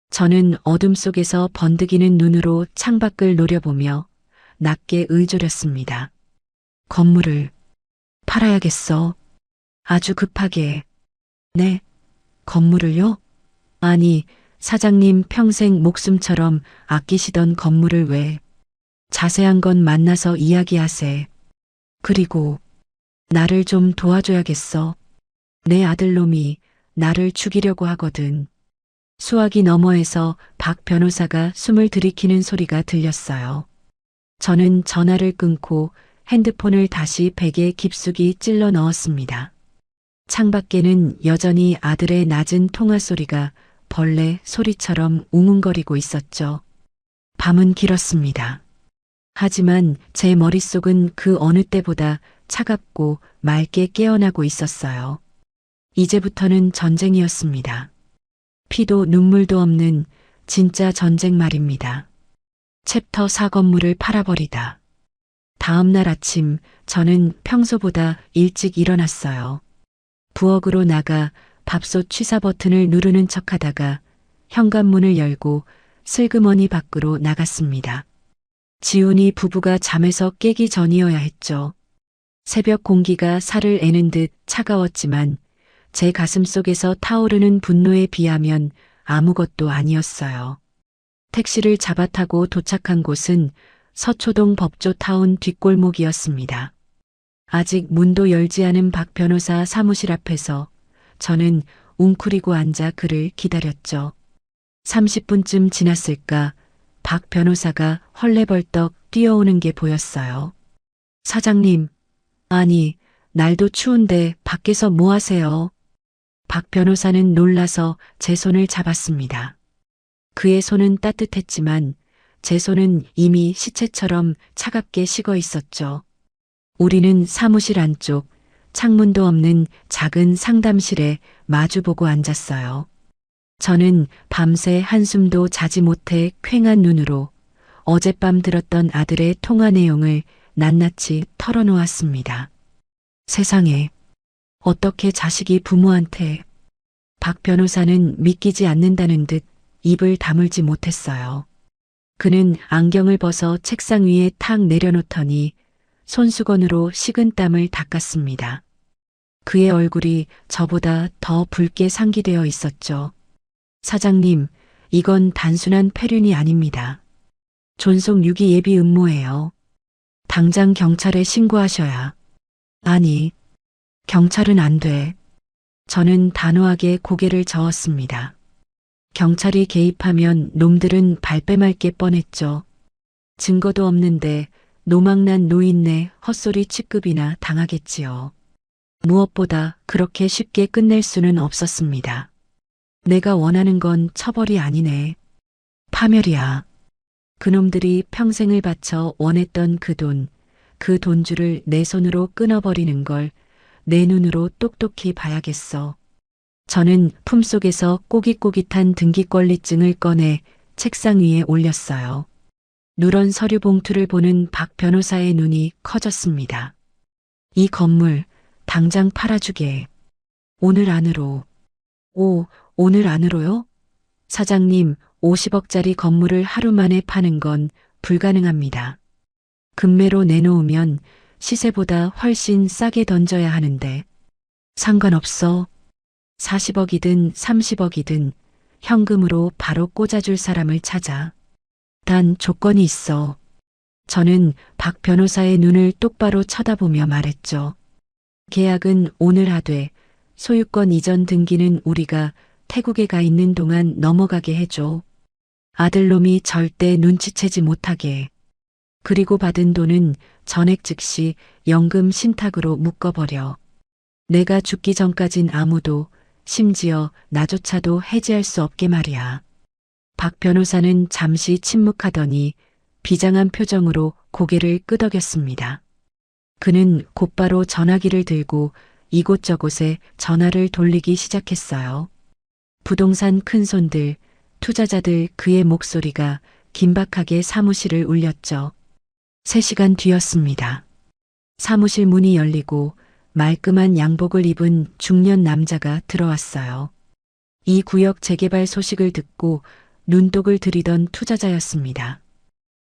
저는 어둠 속에서 번득이는 눈으로 창밖을 노려보며 낮게 의졸였습니다. 건물을 팔아야겠어. 아주 급하게. 네, 건물을요? 아니, 사장님 평생 목숨처럼 아끼시던 건물을 왜? 자세한 건 만나서 이야기하세. 그리고 나를 좀 도와줘야겠어. 내 아들놈이 나를 죽이려고 하거든. 수화기 너머에서 박 변호사가 숨을 들이키는 소리가 들렸어요. 저는 전화를 끊고 핸드폰을 다시 베개 깊숙이 찔러 넣었습니다. 창밖에는 여전히 아들의 낮은 통화 소리가 벌레 소리처럼 웅웅거리고 있었죠. 밤은 길었습니다. 하지만 제 머릿속은 그 어느 때보다 차갑고 맑게 깨어나고 있었어요. 이제부터는 전쟁이었습니다. 피도 눈물도 없는 진짜 전쟁 말입니다. 챕터 4 건물을 팔아버리다. 다음 날 아침 저는 평소보다 일찍 일어났어요. 부엌으로 나가 밥솥 취사 버튼을 누르는 척하다가 현관문을 열고 슬그머니 밖으로 나갔습니다. 지훈이 부부가 잠에서 깨기 전이어야 했죠. 새벽 공기가 살을 애는 듯 차가웠지만 제 가슴 속에서 타오르는 분노에 비하면 아무것도 아니었어요. 택시를 잡아 타고 도착한 곳은 서초동 법조타운 뒷골목이었습니다. 아직 문도 열지 않은 박 변호사 사무실 앞에서 저는 웅크리고 앉아 그를 기다렸죠. 30분쯤 지났을까 박 변호사가 헐레벌떡 뛰어오는 게 보였어요. 사장님, 아니, 날도 추운데 밖에서 뭐 하세요? 박 변호사는 놀라서 제 손을 잡았습니다. 그의 손은 따뜻했지만 제 손은 이미 시체처럼 차갑게 식어 있었죠. 우리는 사무실 안쪽 창문도 없는 작은 상담실에 마주보고 앉았어요. 저는 밤새 한숨도 자지 못해 퀭한 눈으로 어젯밤 들었던 아들의 통화 내용을 낱낱이 털어놓았습니다. 세상에, 어떻게 자식이 부모한테. 박 변호사는 믿기지 않는다는 듯 입을 다물지 못했어요. 그는 안경을 벗어 책상 위에 탁 내려놓더니 손수건으로 식은 땀을 닦았습니다. 그의 얼굴이 저보다 더 붉게 상기되어 있었죠. 사장님, 이건 단순한 폐륜이 아닙니다. 존속 유기 예비 음모예요. 당장 경찰에 신고하셔야. 아니, 경찰은 안 돼. 저는 단호하게 고개를 저었습니다. 경찰이 개입하면 놈들은 발뺌할 게 뻔했죠. 증거도 없는데 노망난 노인네 헛소리 취급이나 당하겠지요. 무엇보다 그렇게 쉽게 끝낼 수는 없었습니다. 내가 원하는 건 처벌이 아니네. 파멸이야. 그놈들이 평생을 바쳐 원했던 그 돈줄을 내 손으로 끊어버리는 걸 내 눈으로 똑똑히 봐야겠어. 저는 품속에서 꼬깃꼬깃한 등기권리증을 꺼내 책상 위에 올렸어요. 누런 서류 봉투를 보는 박 변호사의 눈이 커졌습니다. 이 건물 당장 팔아주게. 오늘 안으로. 오늘 안으로요? 사장님, 50억짜리 건물을 하루 만에 파는 건 불가능합니다. 금매로 내놓으면 시세보다 훨씬 싸게 던져야 하는데. 상관없어. 40억이든 30억이든 현금으로 바로 꽂아줄 사람을 찾아. 단 조건이 있어. 저는 박 변호사의 눈을 똑바로 쳐다보며 말했죠. 계약은 오늘 하되 소유권 이전 등기는 우리가 태국에 가 있는 동안 넘어가게 해줘. 아들놈이 절대 눈치채지 못하게. 그리고 받은 돈은 전액 즉시 연금 신탁으로 묶어버려. 내가 죽기 전까진 아무도, 심지어 나조차도 해지할 수 없게 말이야. 박 변호사는 잠시 침묵하더니 비장한 표정으로 고개를 끄덕였습니다. 그는 곧바로 전화기를 들고 이곳저곳에 전화를 돌리기 시작했어요. 부동산 큰손들, 투자자들 그의 목소리가 긴박하게 사무실을 울렸죠. 3시간 뒤였습니다. 사무실 문이 열리고 말끔한 양복을 입은 중년 남자가 들어왔어요. 이 구역 재개발 소식을 듣고 눈독을 들이던 투자자였습니다.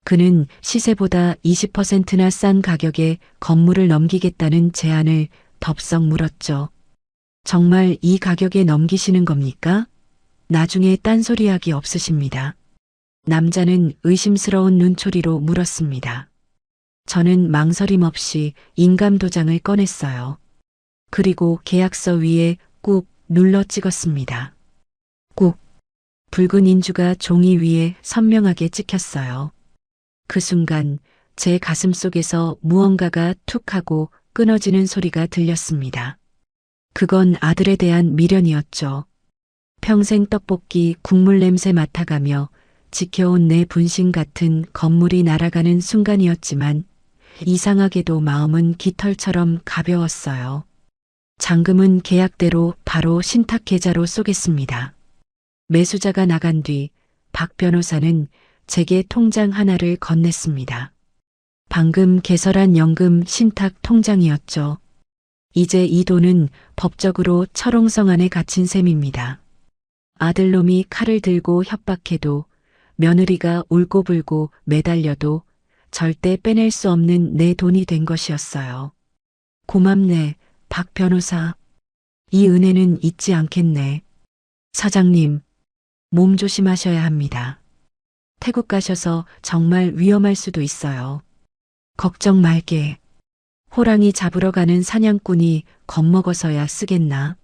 그는 시세보다 20%나 싼 가격에 건물을 넘기겠다는 제안을 덥석 물었죠. 정말 이 가격에 넘기시는 겁니까? 나중에 딴소리하기 없으십니다. 남자는 의심스러운 눈초리로 물었습니다. 저는 망설임 없이 인감도장을 꺼냈어요. 그리고 계약서 위에 꾹 눌러 찍었습니다. 꾹. 붉은 인주가 종이 위에 선명하게 찍혔어요. 그 순간 제 가슴 속에서 무언가가 툭 하고 끊어지는 소리가 들렸습니다. 그건 아들에 대한 미련이었죠. 평생 떡볶이 국물 냄새 맡아가며 지켜온 내 분신 같은 건물이 날아가는 순간이었지만 이상하게도 마음은 깃털처럼 가벼웠어요. 잔금은 계약대로 바로 신탁 계좌로 쏘겠습니다. 매수자가 나간 뒤 박 변호사는 제게 통장 하나를 건넸습니다. 방금 개설한 연금 신탁 통장이었죠. 이제 이 돈은 법적으로 철옹성 안에 갇힌 셈입니다. 아들놈이 칼을 들고 협박해도 며느리가 울고불고 매달려도 절대 빼낼 수 없는 내 돈이 된 것이었어요. 고맙네, 박 변호사. 이 은혜는 잊지 않겠네. 사장님, 몸 조심하셔야 합니다. 태국 가셔서 정말 위험할 수도 있어요. 걱정 말게. 호랑이 잡으러 가는 사냥꾼이 겁먹어서야 쓰겠나.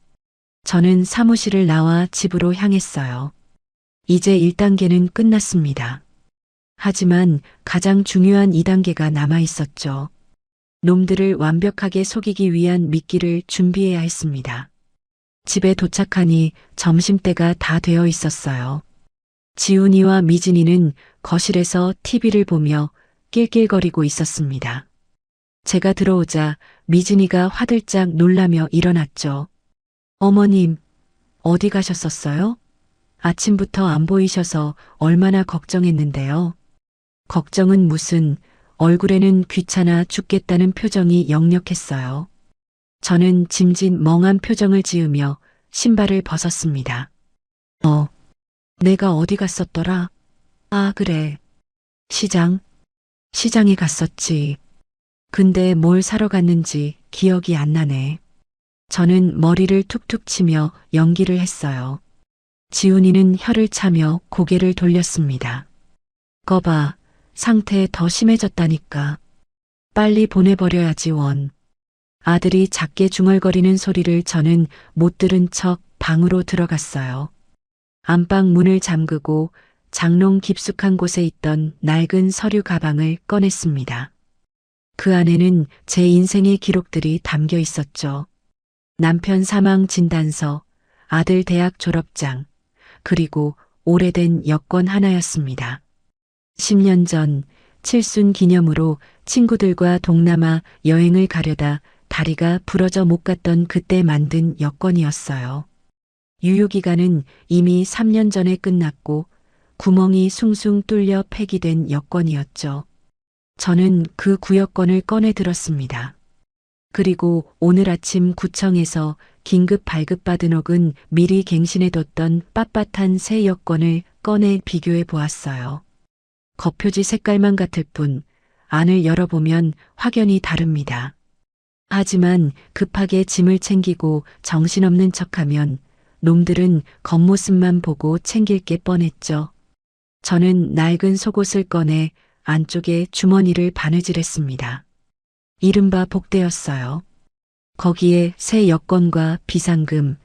저는 사무실을 나와 집으로 향했어요. 이제 1단계는 끝났습니다. 하지만 가장 중요한 2단계가 남아 있었죠. 놈들을 완벽하게 속이기 위한 미끼를 준비해야 했습니다. 집에 도착하니 점심때가 다 되어 있었어요. 지훈이와 미진이는 거실에서 TV를 보며 낄낄거리고 있었습니다. 제가 들어오자 미진이가 화들짝 놀라며 일어났죠. 어머님, 어디 가셨었어요? 아침부터 안 보이셔서 얼마나 걱정했는데요. 걱정은 무슨, 얼굴에는 귀찮아 죽겠다는 표정이 역력했어요. 저는 짐짓 멍한 표정을 지으며 신발을 벗었습니다. 내가 어디 갔었더라? 아, 그래. 시장에 갔었지. 근데 뭘 사러 갔는지 기억이 안 나네. 저는 머리를 툭툭 치며 연기를 했어요. 지훈이는 혀를 차며 고개를 돌렸습니다. 거봐, 상태 더 심해졌다니까. 빨리 보내버려야지 원. 아들이 작게 중얼거리는 소리를 저는 못 들은 척 방으로 들어갔어요. 안방 문을 잠그고 장롱 깊숙한 곳에 있던 낡은 서류 가방을 꺼냈습니다. 그 안에는 제 인생의 기록들이 담겨 있었죠. 남편 사망 진단서, 아들 대학 졸업장, 그리고 오래된 여권 하나였습니다. 10년 전 칠순 기념으로 친구들과 동남아 여행을 가려다 다리가 부러져 못 갔던 그때 만든 여권이었어요. 유효기간은 이미 3년 전에 끝났고 구멍이 숭숭 뚫려 폐기된 여권이었죠. 저는 그 구여권을 꺼내 들었습니다. 그리고 오늘 아침 구청에서 긴급 발급받은 혹은 미리 갱신해뒀던 빳빳한 새 여권을 꺼내 비교해 보았어요. 겉표지 색깔만 같을 뿐 안을 열어보면 확연히 다릅니다. 하지만 급하게 짐을 챙기고 정신없는 척하면 놈들은 겉모습만 보고 챙길 게 뻔했죠. 저는 낡은 속옷을 꺼내 안쪽에 주머니를 바느질했습니다. 이른바 복대였어요. 거기에 새 여권과 비상금,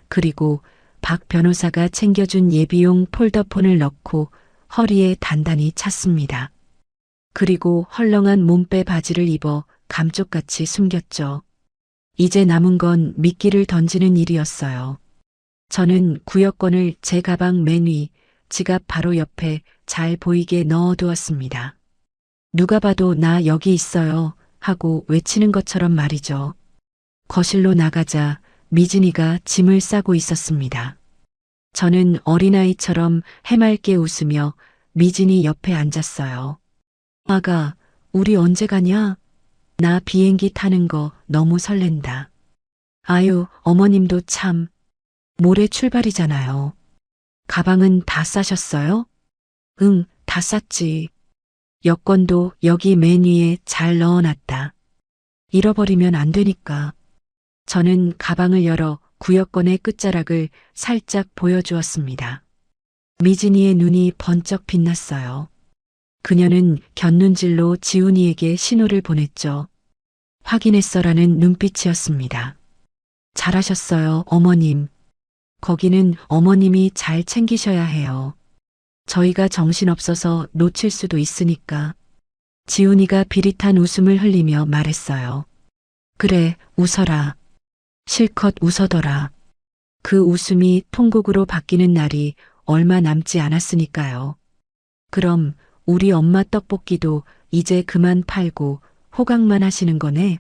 그리고 박 변호사가 챙겨준 예비용 폴더폰을 넣고 허리에 단단히 찼습니다. 그리고 헐렁한 몸빼 바지를 입어 감쪽같이 숨겼죠. 이제 남은 건 미끼를 던지는 일이었어요. 저는 구여권을 제 가방 맨 위, 지갑 바로 옆에 잘 보이게 넣어두었습니다. 누가 봐도 나 여기 있어요 하고 외치는 것처럼 말이죠. 거실로 나가자 미진이가 짐을 싸고 있었습니다. 저는 어린아이처럼 해맑게 웃으며 미진이 옆에 앉았어요. 아가, 우리 언제 가냐? 나 비행기 타는 거 너무 설렌다. 아유, 어머님도 참. 모레 출발이잖아요. 가방은 다 싸셨어요? 응, 다 쌌지. 여권도 여기 맨 위에 잘 넣어놨다. 잃어버리면 안 되니까. 저는 가방을 열어 구여권의 끝자락을 살짝 보여주었습니다. 미진이의 눈이 번쩍 빛났어요. 그녀는 곁눈질로 지훈이에게 신호를 보냈죠. 확인했어라는 눈빛이었습니다. 잘하셨어요, 어머님. 거기는 어머님이 잘 챙기셔야 해요. 저희가 정신없어서 놓칠 수도 있으니까. 지훈이가 비릿한 웃음을 흘리며 말했어요. 그래, 웃어라. 실컷 웃어더라. 그 웃음이 통곡으로 바뀌는 날이 얼마 남지 않았으니까요. 그럼 우리 엄마 떡볶이도 이제 그만 팔고 호강만 하시는 거네?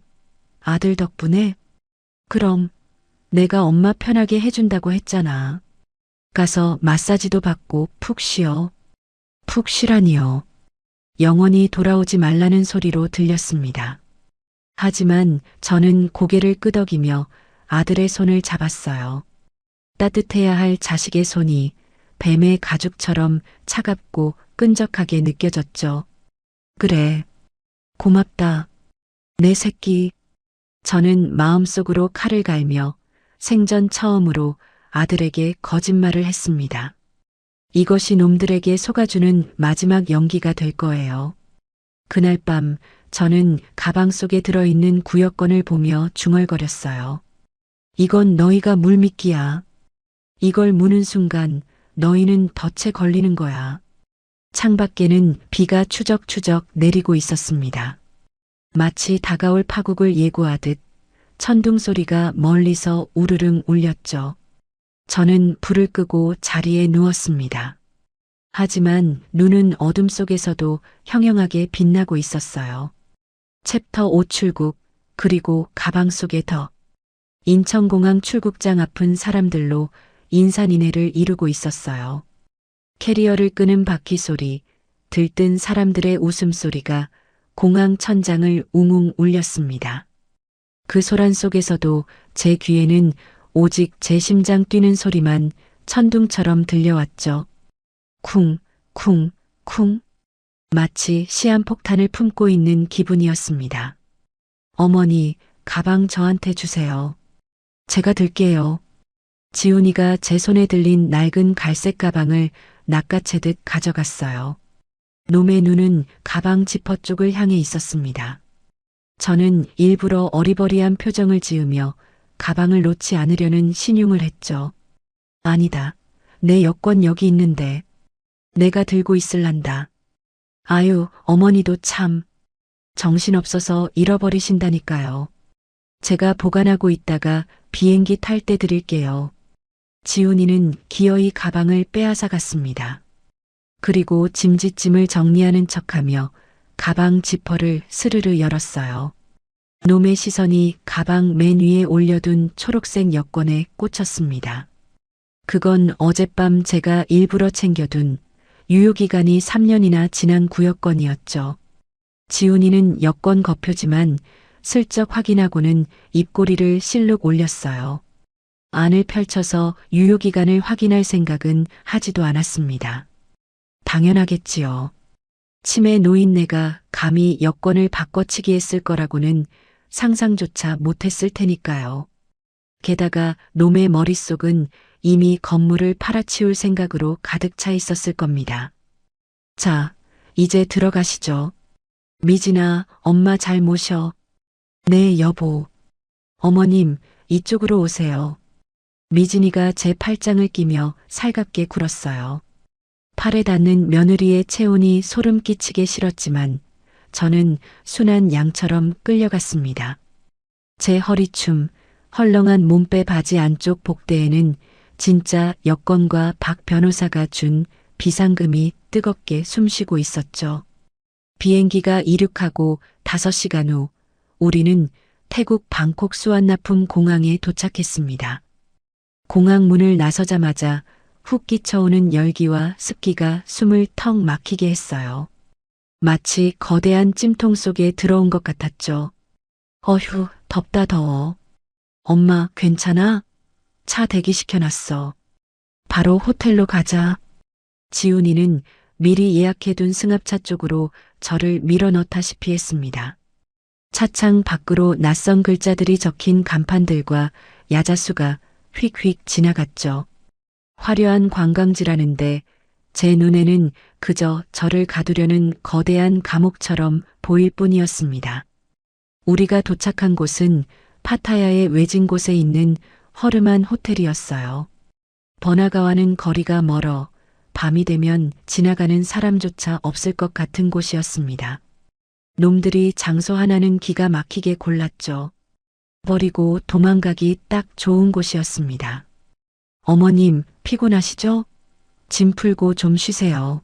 아들 덕분에? 그럼 내가 엄마 편하게 해준다고 했잖아. 가서 마사지도 받고 푹 쉬어. 푹 쉬라니요. 영원히 돌아오지 말라는 소리로 들렸습니다. 하지만 저는 고개를 끄덕이며 아들의 손을 잡았어요. 따뜻해야 할 자식의 손이 뱀의 가죽처럼 차갑고 끈적하게 느껴졌죠. 그래. 고맙다. 내 새끼. 저는 마음속으로 칼을 갈며 생전 처음으로 아들에게 거짓말을 했습니다. 이것이 놈들에게 속아주는 마지막 연기가 될 거예요. 그날 밤 저는 가방 속에 들어있는 구역건을 보며 중얼거렸어요. 이건 너희가 물미끼야. 이걸 무는 순간 너희는 덫에 걸리는 거야. 창밖에는 비가 추적추적 내리고 있었습니다. 마치 다가올 파국을 예고하듯 천둥 소리가 멀리서 우르릉 울렸죠. 저는 불을 끄고 자리에 누웠습니다. 하지만 눈은 어둠 속에서도 형형하게 빛나고 있었어요. 챕터 5 출국, 그리고 가방 속에 더. 인천공항 출국장 앞은 사람들로 인산인해를 이루고 있었어요. 캐리어를 끄는 바퀴 소리, 들뜬 사람들의 웃음소리가 공항 천장을 웅웅 울렸습니다. 그 소란 속에서도 제 귀에는 오직 제 심장 뛰는 소리만 천둥처럼 들려왔죠. 쿵, 쿵, 쿵. 마치 시한폭탄을 품고 있는 기분이었습니다. 어머니, 가방 저한테 주세요. 제가 들게요. 지훈이가 제 손에 들린 낡은 갈색 가방을 낚아채듯 가져갔어요. 놈의 눈은 가방 지퍼 쪽을 향해 있었습니다. 저는 일부러 어리버리한 표정을 지으며 가방을 놓지 않으려는 신용을 했죠. 아니다. 내 여권 여기 있는데. 내가 들고 있을란다. 아유, 어머니도 참. 정신없어서 잃어버리신다니까요. 제가 보관하고 있다가 비행기 탈 때 드릴게요. 지훈이는 기어이 가방을 빼앗아 갔습니다. 그리고 짐짓짐을 정리하는 척하며 가방 지퍼를 스르르 열었어요. 놈의 시선이 가방 맨 위에 올려둔 초록색 여권에 꽂혔습니다. 그건 어젯밤 제가 일부러 챙겨둔 유효기간이 3년이나 지난 구역권이었죠. 지훈이는 여권 거표지만 슬쩍 확인하고는 입꼬리를 실룩 올렸어요. 안을 펼쳐서 유효기간을 확인할 생각은 하지도 않았습니다. 당연하겠지요. 치매 노인네가 감히 여권을 바꿔치기 했을 거라고는 상상조차 못했을 테니까요. 게다가 놈의 머릿속은 이미 건물을 팔아치울 생각으로 가득 차 있었을 겁니다. 자, 이제 들어가시죠. 미진아, 엄마 잘 모셔. 네, 여보. 어머님, 이쪽으로 오세요. 미진이가 제 팔짱을 끼며 살갑게 굴었어요. 팔에 닿는 며느리의 체온이 소름 끼치게 싫었지만 저는 순한 양처럼 끌려갔습니다. 제 허리춤, 헐렁한 몸빼 바지 안쪽 복대에는 진짜 여권과 박 변호사가 준 비상금이 뜨겁게 숨쉬고 있었죠. 비행기가 이륙하고 5시간 후 우리는 태국 방콕 수완나품 공항에 도착했습니다. 공항 문을 나서자마자 훅 끼쳐오는 열기와 습기가 숨을 턱 막히게 했어요. 마치 거대한 찜통 속에 들어온 것 같았죠. 어휴, 덥다 더워. 엄마, 괜찮아? 차 대기시켜놨어. 바로 호텔로 가자. 지훈이는 미리 예약해둔 승합차 쪽으로 저를 밀어넣다시피 했습니다. 차창 밖으로 낯선 글자들이 적힌 간판들과 야자수가 휙휙 지나갔죠. 화려한 관광지라는데 제 눈에는 그저 저를 가두려는 거대한 감옥처럼 보일 뿐이었습니다. 우리가 도착한 곳은 파타야의 외진 곳에 있는 허름한 호텔이었어요. 번화가와는 거리가 멀어 밤이 되면 지나가는 사람조차 없을 것 같은 곳이었습니다. 놈들이 장소 하나는 기가 막히게 골랐죠. 버리고 도망가기 딱 좋은 곳이었습니다. 어머님, 피곤하시죠? 짐 풀고 좀 쉬세요.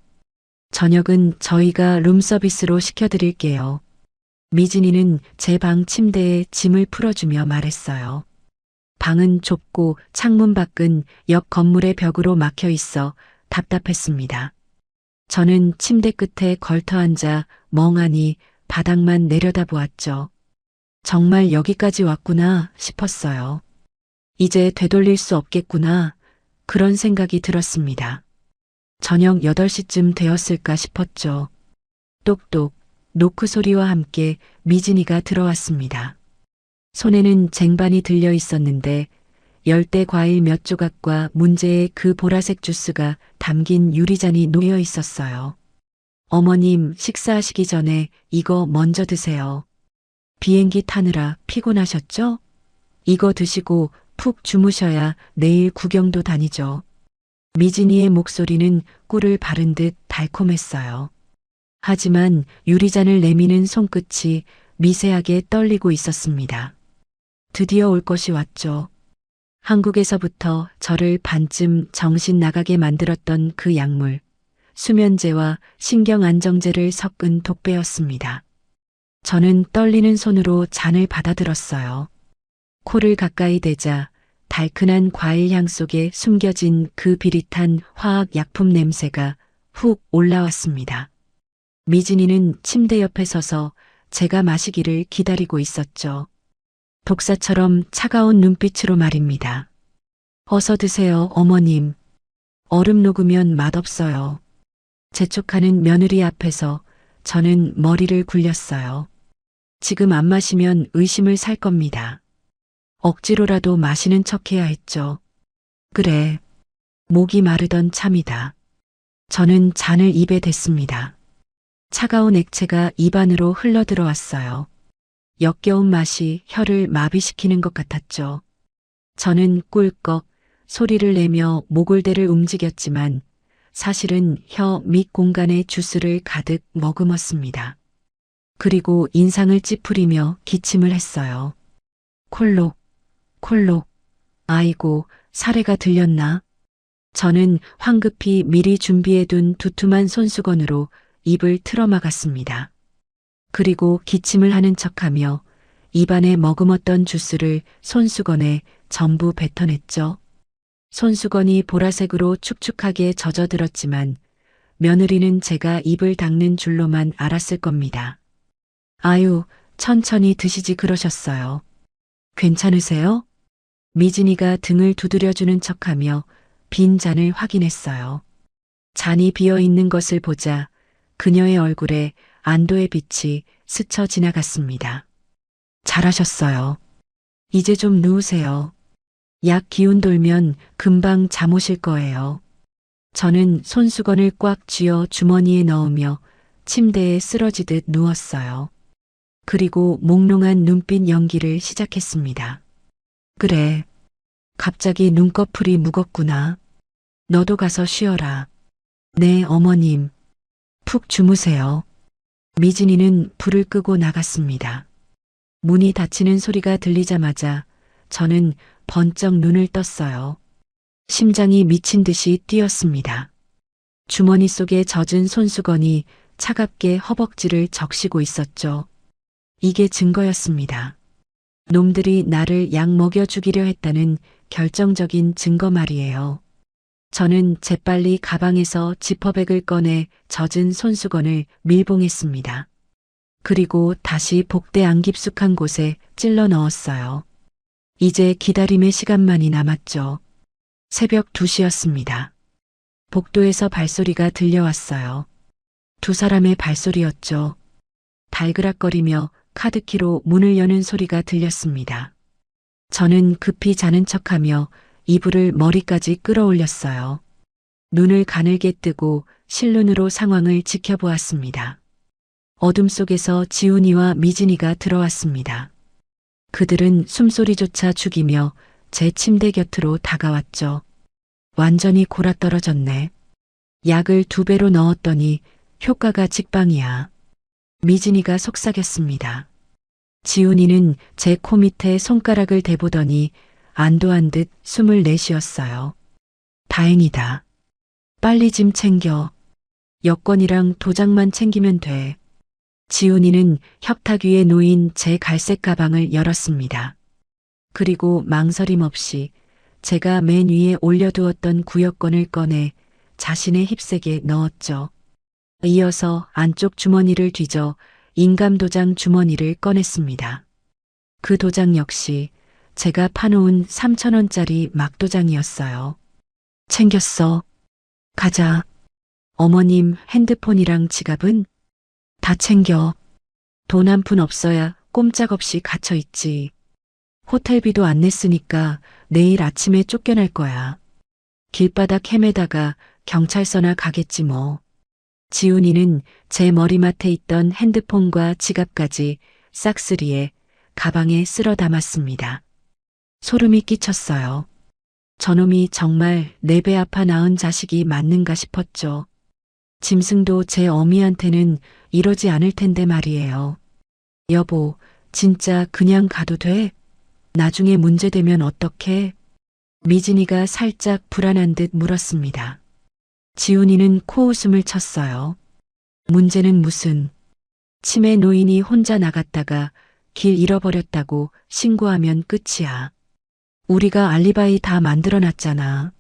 저녁은 저희가 룸서비스로 시켜드릴게요. 미진이는 제 방 침대에 짐을 풀어주며 말했어요. 방은 좁고 창문 밖은 옆 건물의 벽으로 막혀 있어 답답했습니다. 저는 침대 끝에 걸터 앉아 멍하니 바닥만 내려다보았죠. 정말 여기까지 왔구나 싶었어요. 이제 되돌릴 수 없겠구나. 그런 생각이 들었습니다. 저녁 8시쯤 되었을까 싶었죠. 똑똑, 노크 소리와 함께 미진이가 들어왔습니다. 손에는 쟁반이 들려 있었는데 열대 과일 몇 조각과 문제의 그 보라색 주스가 담긴 유리잔이 놓여 있었어요. 어머님, 식사하시기 전에 이거 먼저 드세요. 비행기 타느라 피곤하셨죠? 이거 드시고 푹 주무셔야 내일 구경도 다니죠. 미진이의 목소리는 꿀을 바른 듯 달콤했어요. 하지만 유리잔을 내미는 손끝이 미세하게 떨리고 있었습니다. 드디어 올 것이 왔죠. 한국에서부터 저를 반쯤 정신 나가게 만들었던 그 약물, 수면제와 신경안정제를 섞은 독배였습니다. 저는 떨리는 손으로 잔을 받아들었어요. 코를 가까이 대자 달큰한 과일 향 속에 숨겨진 그 비릿한 화학 약품 냄새가 훅 올라왔습니다. 미진이는 침대 옆에 서서 제가 마시기를 기다리고 있었죠. 독사처럼 차가운 눈빛으로 말입니다. 어서 드세요, 어머님. 얼음 녹으면 맛없어요. 재촉하는 며느리 앞에서 저는 머리를 굴렸어요. 지금 안 마시면 의심을 살 겁니다. 억지로라도 마시는 척해야 했죠. 그래. 목이 마르던 참이다. 저는 잔을 입에 댔습니다. 차가운 액체가 입안으로 흘러들어왔어요. 역겨운 맛이 혀를 마비시키는 것 같았죠. 저는 꿀꺽 소리를 내며 목골대를 움직였지만 사실은 혀 밑 공간에 주스를 가득 머금었습니다. 그리고 인상을 찌푸리며 기침을 했어요. 콜록, 콜록. 아이고, 사례가 들렸나? 저는 황급히 미리 준비해둔 두툼한 손수건으로 입을 틀어막았습니다. 그리고 기침을 하는 척하며 입안에 머금었던 주스를 손수건에 전부 뱉어냈죠. 손수건이 보라색으로 축축하게 젖어들었지만 며느리는 제가 입을 닦는 줄로만 알았을 겁니다. 아유, 천천히 드시지 그러셨어요. 괜찮으세요? 미진이가 등을 두드려주는 척하며 빈 잔을 확인했어요. 잔이 비어있는 것을 보자 그녀의 얼굴에 안도의 빛이 스쳐 지나갔습니다. 잘하셨어요. 이제 좀 누우세요. 약 기운 돌면 금방 잠 오실 거예요. 저는 손수건을 꽉 쥐어 주머니에 넣으며 침대에 쓰러지듯 누웠어요. 그리고 몽롱한 눈빛 연기를 시작했습니다. 그래. 갑자기 눈꺼풀이 무겁구나. 너도 가서 쉬어라. 네, 어머님. 푹 주무세요. 미진이는 불을 끄고 나갔습니다. 문이 닫히는 소리가 들리자마자 저는 번쩍 눈을 떴어요. 심장이 미친 듯이 뛰었습니다. 주머니 속에 젖은 손수건이 차갑게 허벅지를 적시고 있었죠. 이게 증거였습니다. 놈들이 나를 약 먹여 죽이려 했다는 결정적인 증거 말이에요. 저는 재빨리 가방에서 지퍼백을 꺼내 젖은 손수건을 밀봉했습니다. 그리고 다시 복대 안 깊숙한 곳에 찔러 넣었어요. 이제 기다림의 시간만이 남았죠. 새벽 2시였습니다. 복도에서 발소리가 들려왔어요. 두 사람의 발소리였죠. 달그락거리며 카드키로 문을 여는 소리가 들렸습니다. 저는 급히 자는 척하며 이불을 머리까지 끌어올렸어요. 눈을 가늘게 뜨고 실눈으로 상황을 지켜보았습니다. 어둠 속에서 지훈이와 미진이가 들어왔습니다. 그들은 숨소리조차 죽이며 제 침대 곁으로 다가왔죠. 완전히 골아떨어졌네. 약을 2배로 넣었더니 효과가 직방이야. 미진이가 속삭였습니다. 지훈이는 제 코 밑에 손가락을 대보더니 안도한 듯 숨을 내쉬었어요. 다행이다. 빨리 짐 챙겨. 여권이랑 도장만 챙기면 돼. 지훈이는 협탁 위에 놓인 제 갈색 가방을 열었습니다. 그리고 망설임 없이 제가 맨 위에 올려두었던 구여권을 꺼내 자신의 힙색에 넣었죠. 이어서 안쪽 주머니를 뒤져 인감도장 주머니를 꺼냈습니다. 그 도장 역시 제가 파놓은 3,000원짜리 막도장이었어요. 챙겼어. 가자. 어머님 핸드폰이랑 지갑은? 다 챙겨. 돈 한 푼 없어야 꼼짝없이 갇혀있지. 호텔비도 안 냈으니까 내일 아침에 쫓겨날 거야. 길바닥 헤매다가 경찰서나 가겠지 뭐. 지훈이는 제 머리맡에 있던 핸드폰과 지갑까지 싹쓸이에 가방에 쓸어 담았습니다. 소름이 끼쳤어요. 저놈이 정말 내 배 아파 낳은 자식이 맞는가 싶었죠. 짐승도 제 어미한테는 이러지 않을 텐데 말이에요. 여보, 진짜 그냥 가도 돼? 나중에 문제되면 어떡해? 미진이가 살짝 불안한 듯 물었습니다. 지훈이는 코웃음을 쳤어요. 문제는 무슨? 치매 노인이 혼자 나갔다가 길 잃어버렸다고 신고하면 끝이야. 우리가 알리바이 다 만들어놨잖아.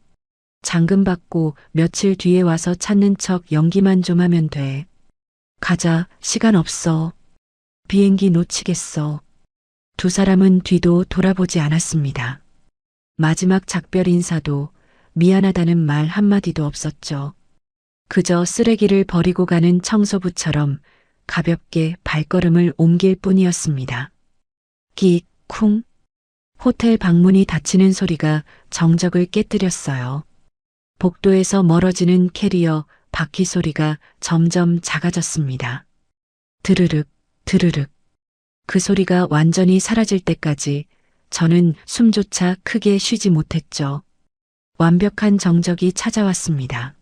잔금 받고 며칠 뒤에 와서 찾는 척 연기만 좀 하면 돼. 가자, 시간 없어. 비행기 놓치겠어. 2 사람은 뒤도 돌아보지 않았습니다. 마지막 작별 인사도 미안하다는 말 한마디도 없었죠. 그저 쓰레기를 버리고 가는 청소부처럼 가볍게 발걸음을 옮길 뿐이었습니다. 끽, 쿵. 호텔 방문이 닫히는 소리가 정적을 깨뜨렸어요. 복도에서 멀어지는 캐리어 바퀴 소리가 점점 작아졌습니다. 드르륵, 드르륵. 그 소리가 완전히 사라질 때까지 저는 숨조차 크게 쉬지 못했죠. 완벽한 정적이 찾아왔습니다.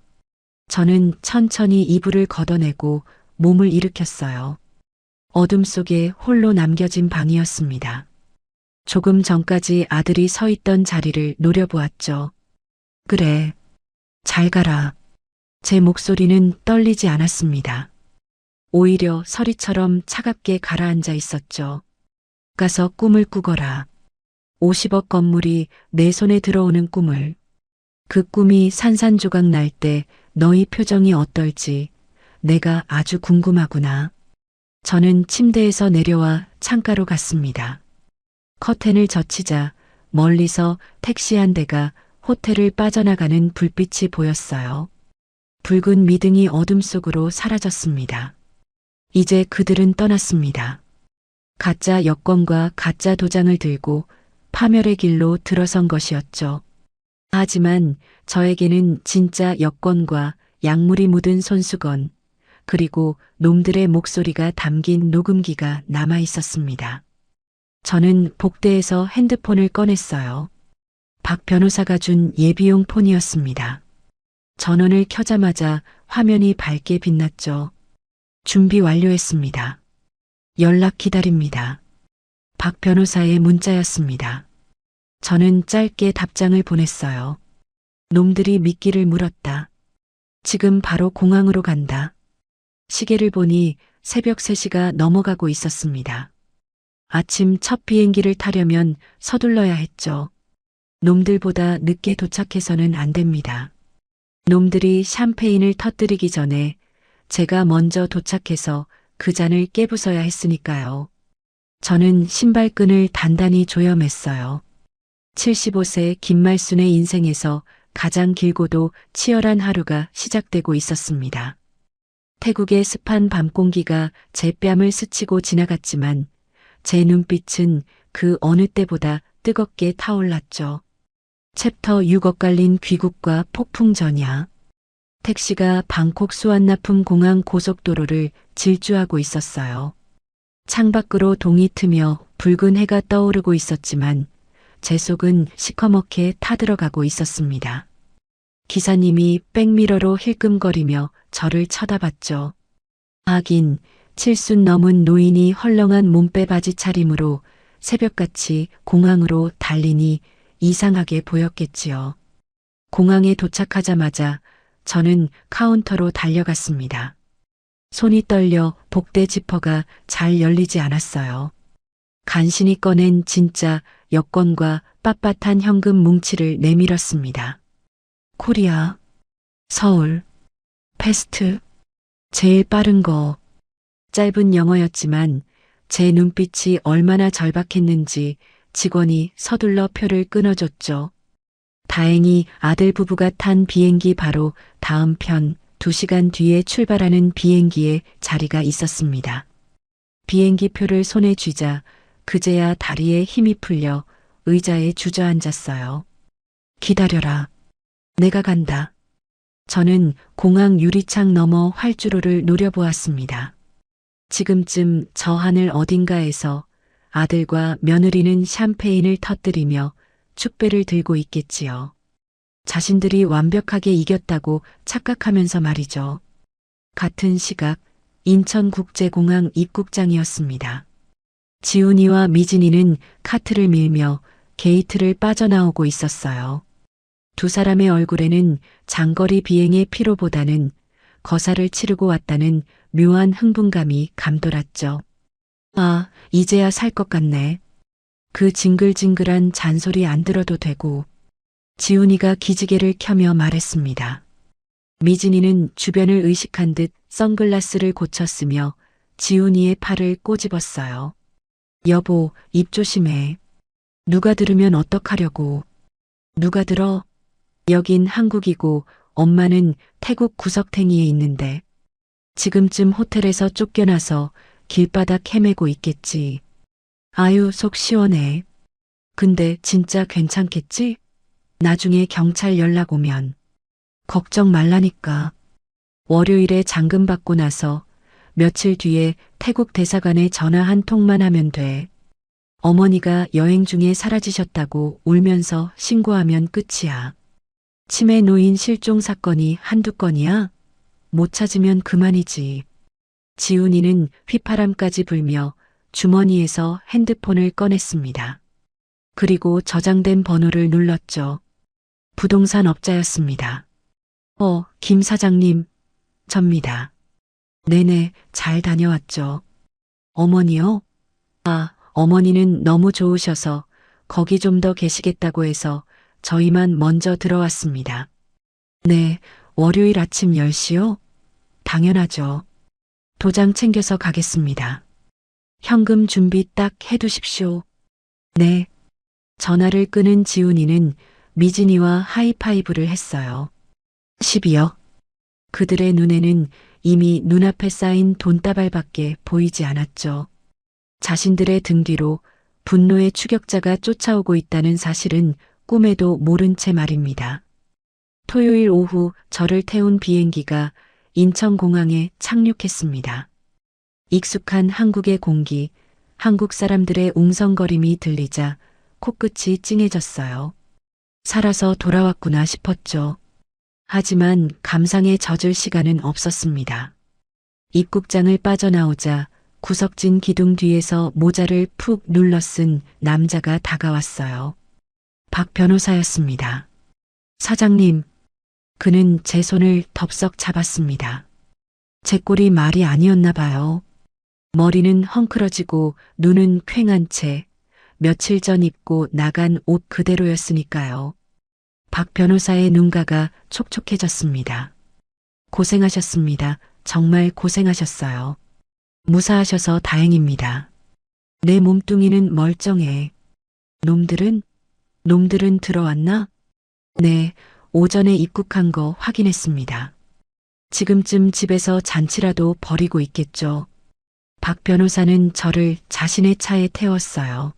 저는 천천히 이불을 걷어내고 몸을 일으켰어요. 어둠 속에 홀로 남겨진 방이었습니다. 조금 전까지 아들이 서 있던 자리를 노려보았죠. 그래, 잘 가라. 제 목소리는 떨리지 않았습니다. 오히려 서리처럼 차갑게 가라앉아 있었죠. 가서 꿈을 꾸거라. 50억 건물이 내 손에 들어오는 꿈을. 그 꿈이 산산조각 날 때 너희 표정이 어떨지 내가 아주 궁금하구나. 저는 침대에서 내려와 창가로 갔습니다. 커튼을 젖히자 멀리서 택시 한 대가 호텔을 빠져나가는 불빛이 보였어요. 붉은 미등이 어둠 속으로 사라졌습니다. 이제 그들은 떠났습니다. 가짜 여권과 가짜 도장을 들고 파멸의 길로 들어선 것이었죠. 하지만 저에게는 진짜 여권과 약물이 묻은 손수건, 그리고 놈들의 목소리가 담긴 녹음기가 남아 있었습니다. 저는 복대에서 핸드폰을 꺼냈어요. 박 변호사가 준 예비용 폰이었습니다. 전원을 켜자마자 화면이 밝게 빛났죠. 준비 완료했습니다. 연락 기다립니다. 박 변호사의 문자였습니다. 저는 짧게 답장을 보냈어요. 놈들이 미끼를 물었다. 지금 바로 공항으로 간다. 시계를 보니 새벽 3시가 넘어가고 있었습니다. 아침 첫 비행기를 타려면 서둘러야 했죠. 놈들보다 늦게 도착해서는 안 됩니다. 놈들이 샴페인을 터뜨리기 전에 제가 먼저 도착해서 그 잔을 깨부숴야 했으니까요. 저는 신발끈을 단단히 조여맸어요. 75세 김말순의 인생에서 가장 길고도 치열한 하루가 시작되고 있었습니다. 태국의 습한 밤 공기가 제 뺨을 스치고 지나갔지만 제 눈빛은 그 어느 때보다 뜨겁게 타올랐죠. 챕터 6 엇갈린 귀국과 폭풍 전야. 택시가 방콕 수완나품 공항 고속도로를 질주하고 있었어요. 창밖으로 동이 트며 붉은 해가 떠오르고 있었지만 제 속은 시커멓게 타들어가고 있었습니다. 기사님이 백미러로 힐끔거리며 저를 쳐다봤죠. 하긴 칠순 넘은 노인이 헐렁한 몸빼 바지 차림으로 새벽같이 공항으로 달리니 이상하게 보였겠지요. 공항에 도착하자마자 저는 카운터로 달려갔습니다. 손이 떨려 복대 지퍼가 잘 열리지 않았어요. 간신히 꺼낸 진짜 여권과 빳빳한 현금 뭉치를 내밀었습니다. 코리아, 서울, 패스트, 제일 빠른 거. 짧은 영어였지만 제 눈빛이 얼마나 절박했는지 직원이 서둘러 표를 끊어줬죠. 다행히 아들 부부가 탄 비행기 바로 다음 편 2시간 뒤에 출발하는 비행기에 자리가 있었습니다. 비행기 표를 손에 쥐자 그제야 다리에 힘이 풀려 의자에 주저앉았어요. 기다려라. 내가 간다. 저는 공항 유리창 너머 활주로를 노려보았습니다. 지금쯤 저 하늘 어딘가에서 아들과 며느리는 샴페인을 터뜨리며 축배를 들고 있겠지요. 자신들이 완벽하게 이겼다고 착각하면서 말이죠. 같은 시각 인천국제공항 입국장이었습니다. 지훈이와 미진이는 카트를 밀며 게이트를 빠져나오고 있었어요. 두 사람의 얼굴에는 장거리 비행의 피로보다는 거사를 치르고 왔다는 묘한 흥분감이 감돌았죠. 아, 이제야 살 것 같네. 그 징글징글한 잔소리 안 들어도 되고. 지훈이가 기지개를 켜며 말했습니다. 미진이는 주변을 의식한 듯 선글라스를 고쳤으며 지훈이의 팔을 꼬집었어요. 여보, 입 조심해. 누가 들으면 어떡하려고. 누가 들어? 여긴 한국이고 엄마는 태국 구석탱이에 있는데 지금쯤 호텔에서 쫓겨나서 길바닥 헤매고 있겠지. 아유, 속 시원해. 근데 진짜 괜찮겠지? 나중에 경찰 연락 오면. 걱정 말라니까. 월요일에 잔금 받고 나서 며칠 뒤에 태국 대사관에 전화 한 통만 하면 돼. 어머니가 여행 중에 사라지셨다고 울면서 신고하면 끝이야. 치매 노인 실종 사건이 한두 건이야? 못 찾으면 그만이지. 지훈이는 휘파람까지 불며 주머니에서 핸드폰을 꺼냈습니다. 그리고 저장된 번호를 눌렀죠. 부동산 업자였습니다. 김 사장님, 접니다. 네네, 잘 다녀왔죠. 어머니요? 아, 어머니는 너무 좋으셔서 거기 좀 더 계시겠다고 해서 저희만 먼저 들어왔습니다. 네, 월요일 아침 10시요? 당연하죠. 도장 챙겨서 가겠습니다. 현금 준비 딱 해두십시오. 네. 전화를 끊은 지훈이는 미진이와 하이파이브를 했어요. 10이요. 그들의 눈에는 이미 눈앞에 쌓인 돈다발밖에 보이지 않았죠. 자신들의 등 뒤로 분노의 추격자가 쫓아오고 있다는 사실은 꿈에도 모른 채 말입니다. 토요일 오후 저를 태운 비행기가 인천공항에 착륙했습니다. 익숙한 한국의 공기, 한국 사람들의 웅성거림이 들리자 코끝이 찡해졌어요. 살아서 돌아왔구나 싶었죠. 하지만 감상에 젖을 시간은 없었습니다. 입국장을 빠져나오자 구석진 기둥 뒤에서 모자를 푹 눌러 쓴 남자가 다가왔어요. 박 변호사였습니다. 사장님, 그는 제 손을 덥석 잡았습니다. 제 꼴이 말이 아니었나 봐요. 머리는 헝클어지고 눈은 퀭한 채 며칠 전 입고 나간 옷 그대로였으니까요. 박 변호사의 눈가가 촉촉해졌습니다. 고생하셨습니다. 정말 고생하셨어요. 무사하셔서 다행입니다. 내 몸뚱이는 멀쩡해. 놈들은 들어왔나? 네, 오전에 입국한 거 확인했습니다. 지금쯤 집에서 잔치라도 벌이고 있겠죠. 박 변호사는 저를 자신의 차에 태웠어요.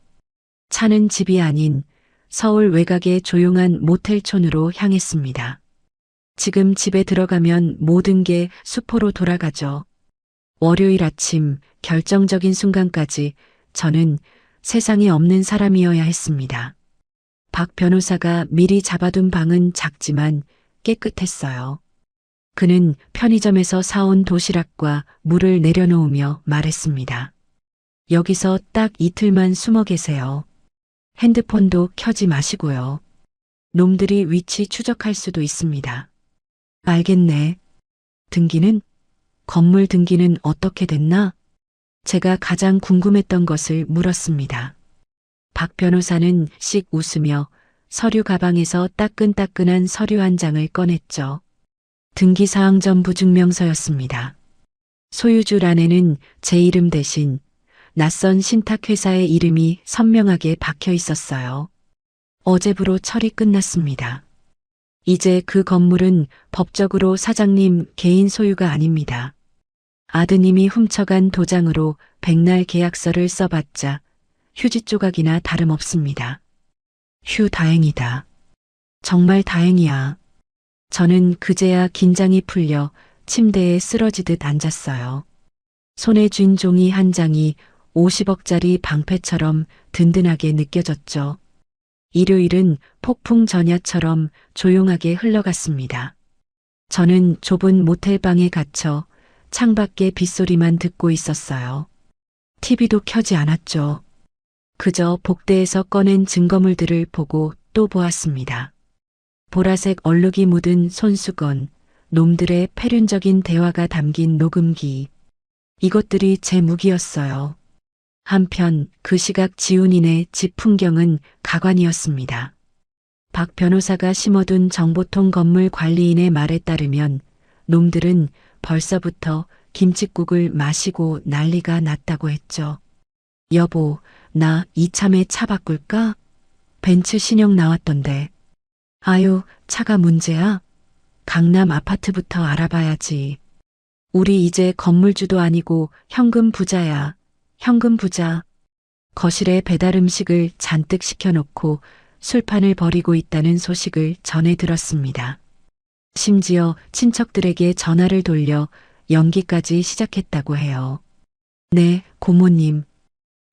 차는 집이 아닌 서울 외곽의 조용한 모텔촌으로 향했습니다. 지금 집에 들어가면 모든 게 수포로 돌아가죠. 월요일 아침 결정적인 순간까지 저는 세상에 없는 사람이어야 했습니다. 박 변호사가 미리 잡아둔 방은 작지만 깨끗했어요. 그는 편의점에서 사온 도시락과 물을 내려놓으며 말했습니다. 여기서 딱 이틀만 숨어 계세요. 핸드폰도 켜지 마시고요. 놈들이 위치 추적할 수도 있습니다. 알겠네. 등기는? 건물 등기는 어떻게 됐나? 제가 가장 궁금했던 것을 물었습니다. 박 변호사는 씩 웃으며 서류 가방에서 따끈따끈한 서류 한 장을 꺼냈죠. 등기사항 전부 증명서였습니다. 소유주란에는 제 이름 대신 낯선 신탁회사의 이름이 선명하게 박혀 있었어요. 어제부로 처리 끝났습니다. 이제 그 건물은 법적으로 사장님 개인 소유가 아닙니다. 아드님이 훔쳐간 도장으로 백날 계약서를 써봤자 휴지 조각이나 다름없습니다. 휴, 다행이다. 정말 다행이야. 저는 그제야 긴장이 풀려 침대에 쓰러지듯 앉았어요. 손에 쥔 종이 한 장이 50억짜리 방패처럼 든든하게 느껴졌죠. 일요일은 폭풍 전야처럼 조용하게 흘러갔습니다. 저는 좁은 모텔방에 갇혀 창밖의 빗소리만 듣고 있었어요. TV도 켜지 않았죠. 그저 복대에서 꺼낸 증거물들을 보고 또 보았습니다. 보라색 얼룩이 묻은 손수건, 놈들의 패륜적인 대화가 담긴 녹음기. 이것들이 제 무기였어요. 한편 그 시각 지훈이네 집 풍경은 가관이었습니다. 박 변호사가 심어둔 정보통 건물 관리인의 말에 따르면 놈들은 벌써부터 김칫국을 마시고 난리가 났다고 했죠. 여보, 나 이참에 차 바꿀까? 벤츠 신형 나왔던데. 아유, 차가 문제야? 강남 아파트부터 알아봐야지. 우리 이제 건물주도 아니고 현금 부자야. 현금 부자. 거실에 배달 음식을 잔뜩 시켜놓고 술판을 벌이고 있다는 소식을 전해 들었습니다. 심지어 친척들에게 전화를 돌려 연기까지 시작했다고 해요. 네, 고모님.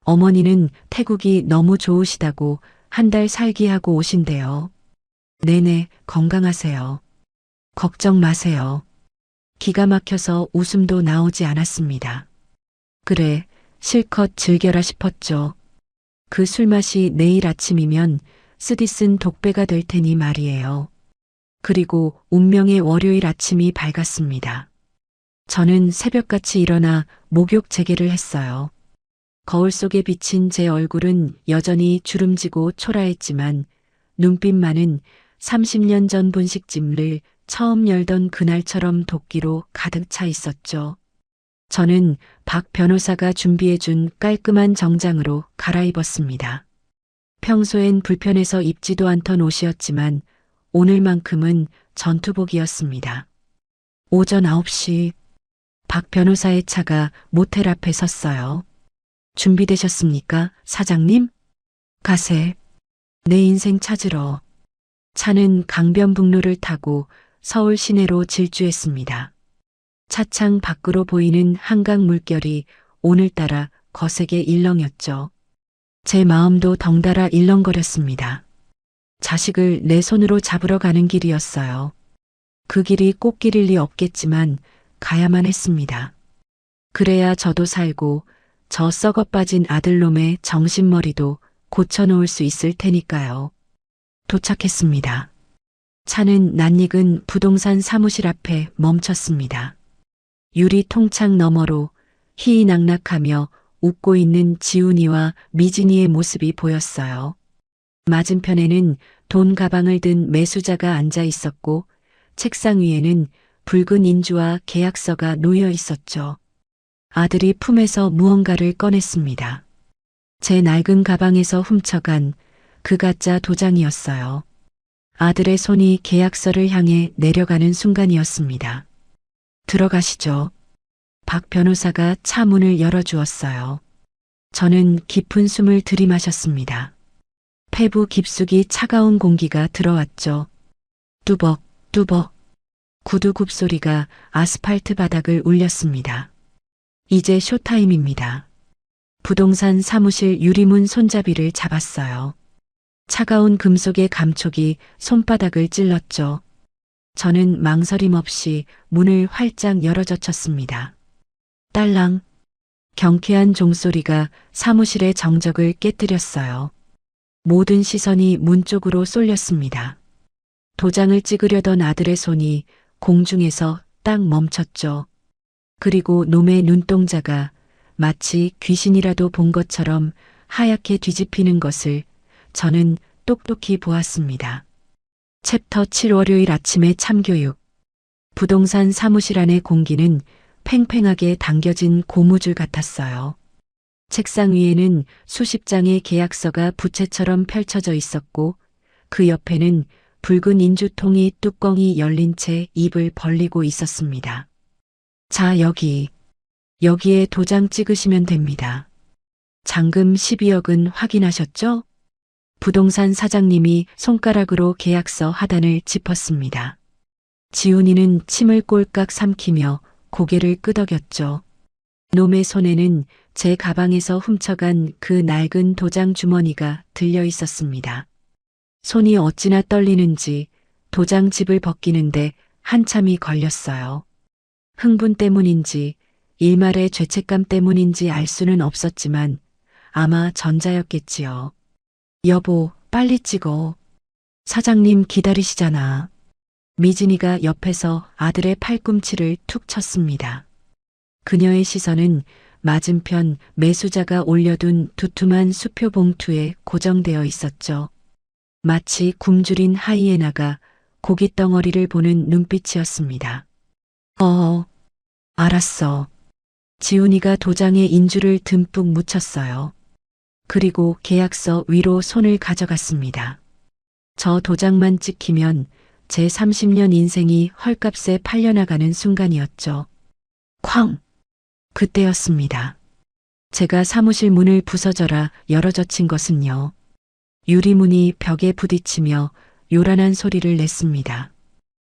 어머니는 태국이 너무 좋으시다고 한 달 살기 하고 오신대요. 네네, 건강하세요. 걱정 마세요. 기가 막혀서 웃음도 나오지 않았습니다. 그래, 실컷 즐겨라 싶었죠. 그 술맛이 내일 아침이면 쓰디쓴 독배가 될 테니 말이에요. 그리고 운명의 월요일 아침이 밝았습니다. 저는 새벽같이 일어나 목욕 재개를 했어요. 거울 속에 비친 제 얼굴은 여전히 주름지고 초라했지만 눈빛만은 30년 전 분식집을 처음 열던 그날처럼 도끼로 가득 차 있었죠. 저는 박 변호사가 준비해준 깔끔한 정장으로 갈아입었습니다. 평소엔 불편해서 입지도 않던 옷이었지만 오늘만큼은 전투복이었습니다. 오전 9시 박 변호사의 차가 모텔 앞에 섰어요. 준비되셨습니까, 사장님? 가세. 내 인생 찾으러. 차는 강변북로를 타고 서울 시내로 질주했습니다. 차창 밖으로 보이는 한강 물결이 오늘따라 거세게 일렁였죠. 제 마음도 덩달아 일렁거렸습니다. 자식을 내 손으로 잡으러 가는 길이었어요. 그 길이 꽃길일 리 없겠지만 가야만 했습니다. 그래야 저도 살고 저 썩어 빠진 아들놈의 정신머리도 고쳐놓을 수 있을 테니까요. 도착했습니다. 차는 낯익은 부동산 사무실 앞에 멈췄습니다. 유리 통창 너머로 희희낙낙하며 웃고 있는 지훈이와 미진이의 모습이 보였어요. 맞은편에는 돈 가방을 든 매수자가 앉아 있었고 책상 위에는 붉은 인주와 계약서가 놓여 있었죠. 아들이 품에서 무언가를 꺼냈습니다. 제 낡은 가방에서 훔쳐간 그 가짜 도장이었어요. 아들의 손이 계약서를 향해 내려가는 순간이었습니다. 들어가시죠. 박 변호사가 차 문을 열어주었어요. 저는 깊은 숨을 들이마셨습니다. 폐부 깊숙이 차가운 공기가 들어왔죠. 뚜벅, 뚜벅. 구두 굽소리가 아스팔트 바닥을 울렸습니다. 이제 쇼타임입니다. 부동산 사무실 유리문 손잡이를 잡았어요. 차가운 금속의 감촉이 손바닥을 찔렀죠. 저는 망설임 없이 문을 활짝 열어젖혔습니다. 딸랑. 경쾌한 종소리가 사무실의 정적을 깨뜨렸어요. 모든 시선이 문 쪽으로 쏠렸습니다. 도장을 찍으려던 아들의 손이 공중에서 딱 멈췄죠. 그리고 놈의 눈동자가 마치 귀신이라도 본 것처럼 하얗게 뒤집히는 것을 저는 똑똑히 보았습니다. 챕터 7 월요일 아침의 참교육. 부동산 사무실 안의 공기는 팽팽하게 당겨진 고무줄 같았어요. 책상 위에는 수십 장의 계약서가 부채처럼 펼쳐져 있었고 그 옆에는 붉은 인주통이 뚜껑이 열린 채 입을 벌리고 있었습니다. 자, 여기에 도장 찍으시면 됩니다. 잔금 12억은 확인하셨죠? 부동산 사장님이 손가락으로 계약서 하단을 짚었습니다. 지훈이는 침을 꼴깍 삼키며 고개를 끄덕였죠. 놈의 손에는 제 가방에서 훔쳐간 그 낡은 도장 주머니가 들려 있었습니다. 손이 어찌나 떨리는지 도장집을 벗기는데 한참이 걸렸어요. 흥분 때문인지 일말의 죄책감 때문인지 알 수는 없었지만 아마 전자였겠지요. 여보, 빨리 찍어. 사장님 기다리시잖아. 미진이가 옆에서 아들의 팔꿈치를 툭 쳤습니다. 그녀의 시선은 맞은편 매수자가 올려둔 두툼한 수표 봉투에 고정되어 있었죠. 마치 굶주린 하이에나가 고깃덩어리를 보는 눈빛이었습니다. 알았어. 지훈이가 도장에 인주를 듬뿍 묻혔어요. 그리고 계약서 위로 손을 가져갔습니다. 저 도장만 찍히면 제 30년 인생이 헐값에 팔려나가는 순간이었죠. 쾅! 그때였습니다. 제가 사무실 문을 부서져라 열어젖힌 것은요. 유리문이 벽에 부딪히며 요란한 소리를 냈습니다.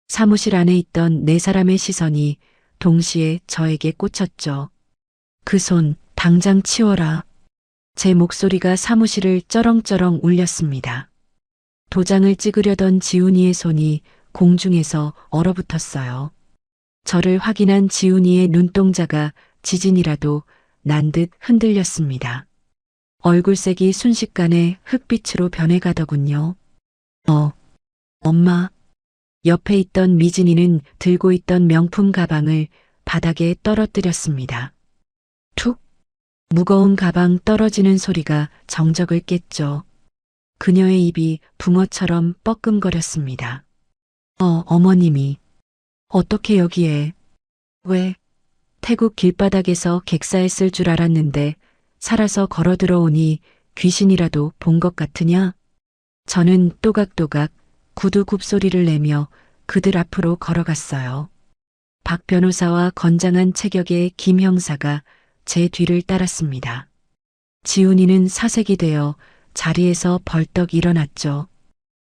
사무실 안에 있던 네 사람의 시선이 동시에 저에게 꽂혔죠. 그 손 당장 치워라. 제 목소리가 사무실을 쩌렁쩌렁 울렸습니다. 도장을 찍으려던 지훈이의 손이 공중에서 얼어붙었어요. 저를 확인한 지훈이의 눈동자가 지진이라도 난 듯 흔들렸습니다. 얼굴색이 순식간에 흑빛으로 변해가더군요. 엄마. 옆에 있던 미진이는 들고 있던 명품 가방을 바닥에 떨어뜨렸습니다. 툭! 무거운 가방 떨어지는 소리가 정적을 깼죠. 그녀의 입이 붕어처럼 뻐끔거렸습니다. 어머님이. 어떻게 여기에? 왜? 태국 길바닥에서 객사했을 줄 알았는데 살아서 걸어 들어오니 귀신이라도 본 것 같으냐? 저는 또각또각 구두 굽소리를 내며 그들 앞으로 걸어갔어요. 박 변호사와 건장한 체격의 김 형사가 제 뒤를 따랐습니다. 지훈이는 사색이 되어 자리에서 벌떡 일어났죠.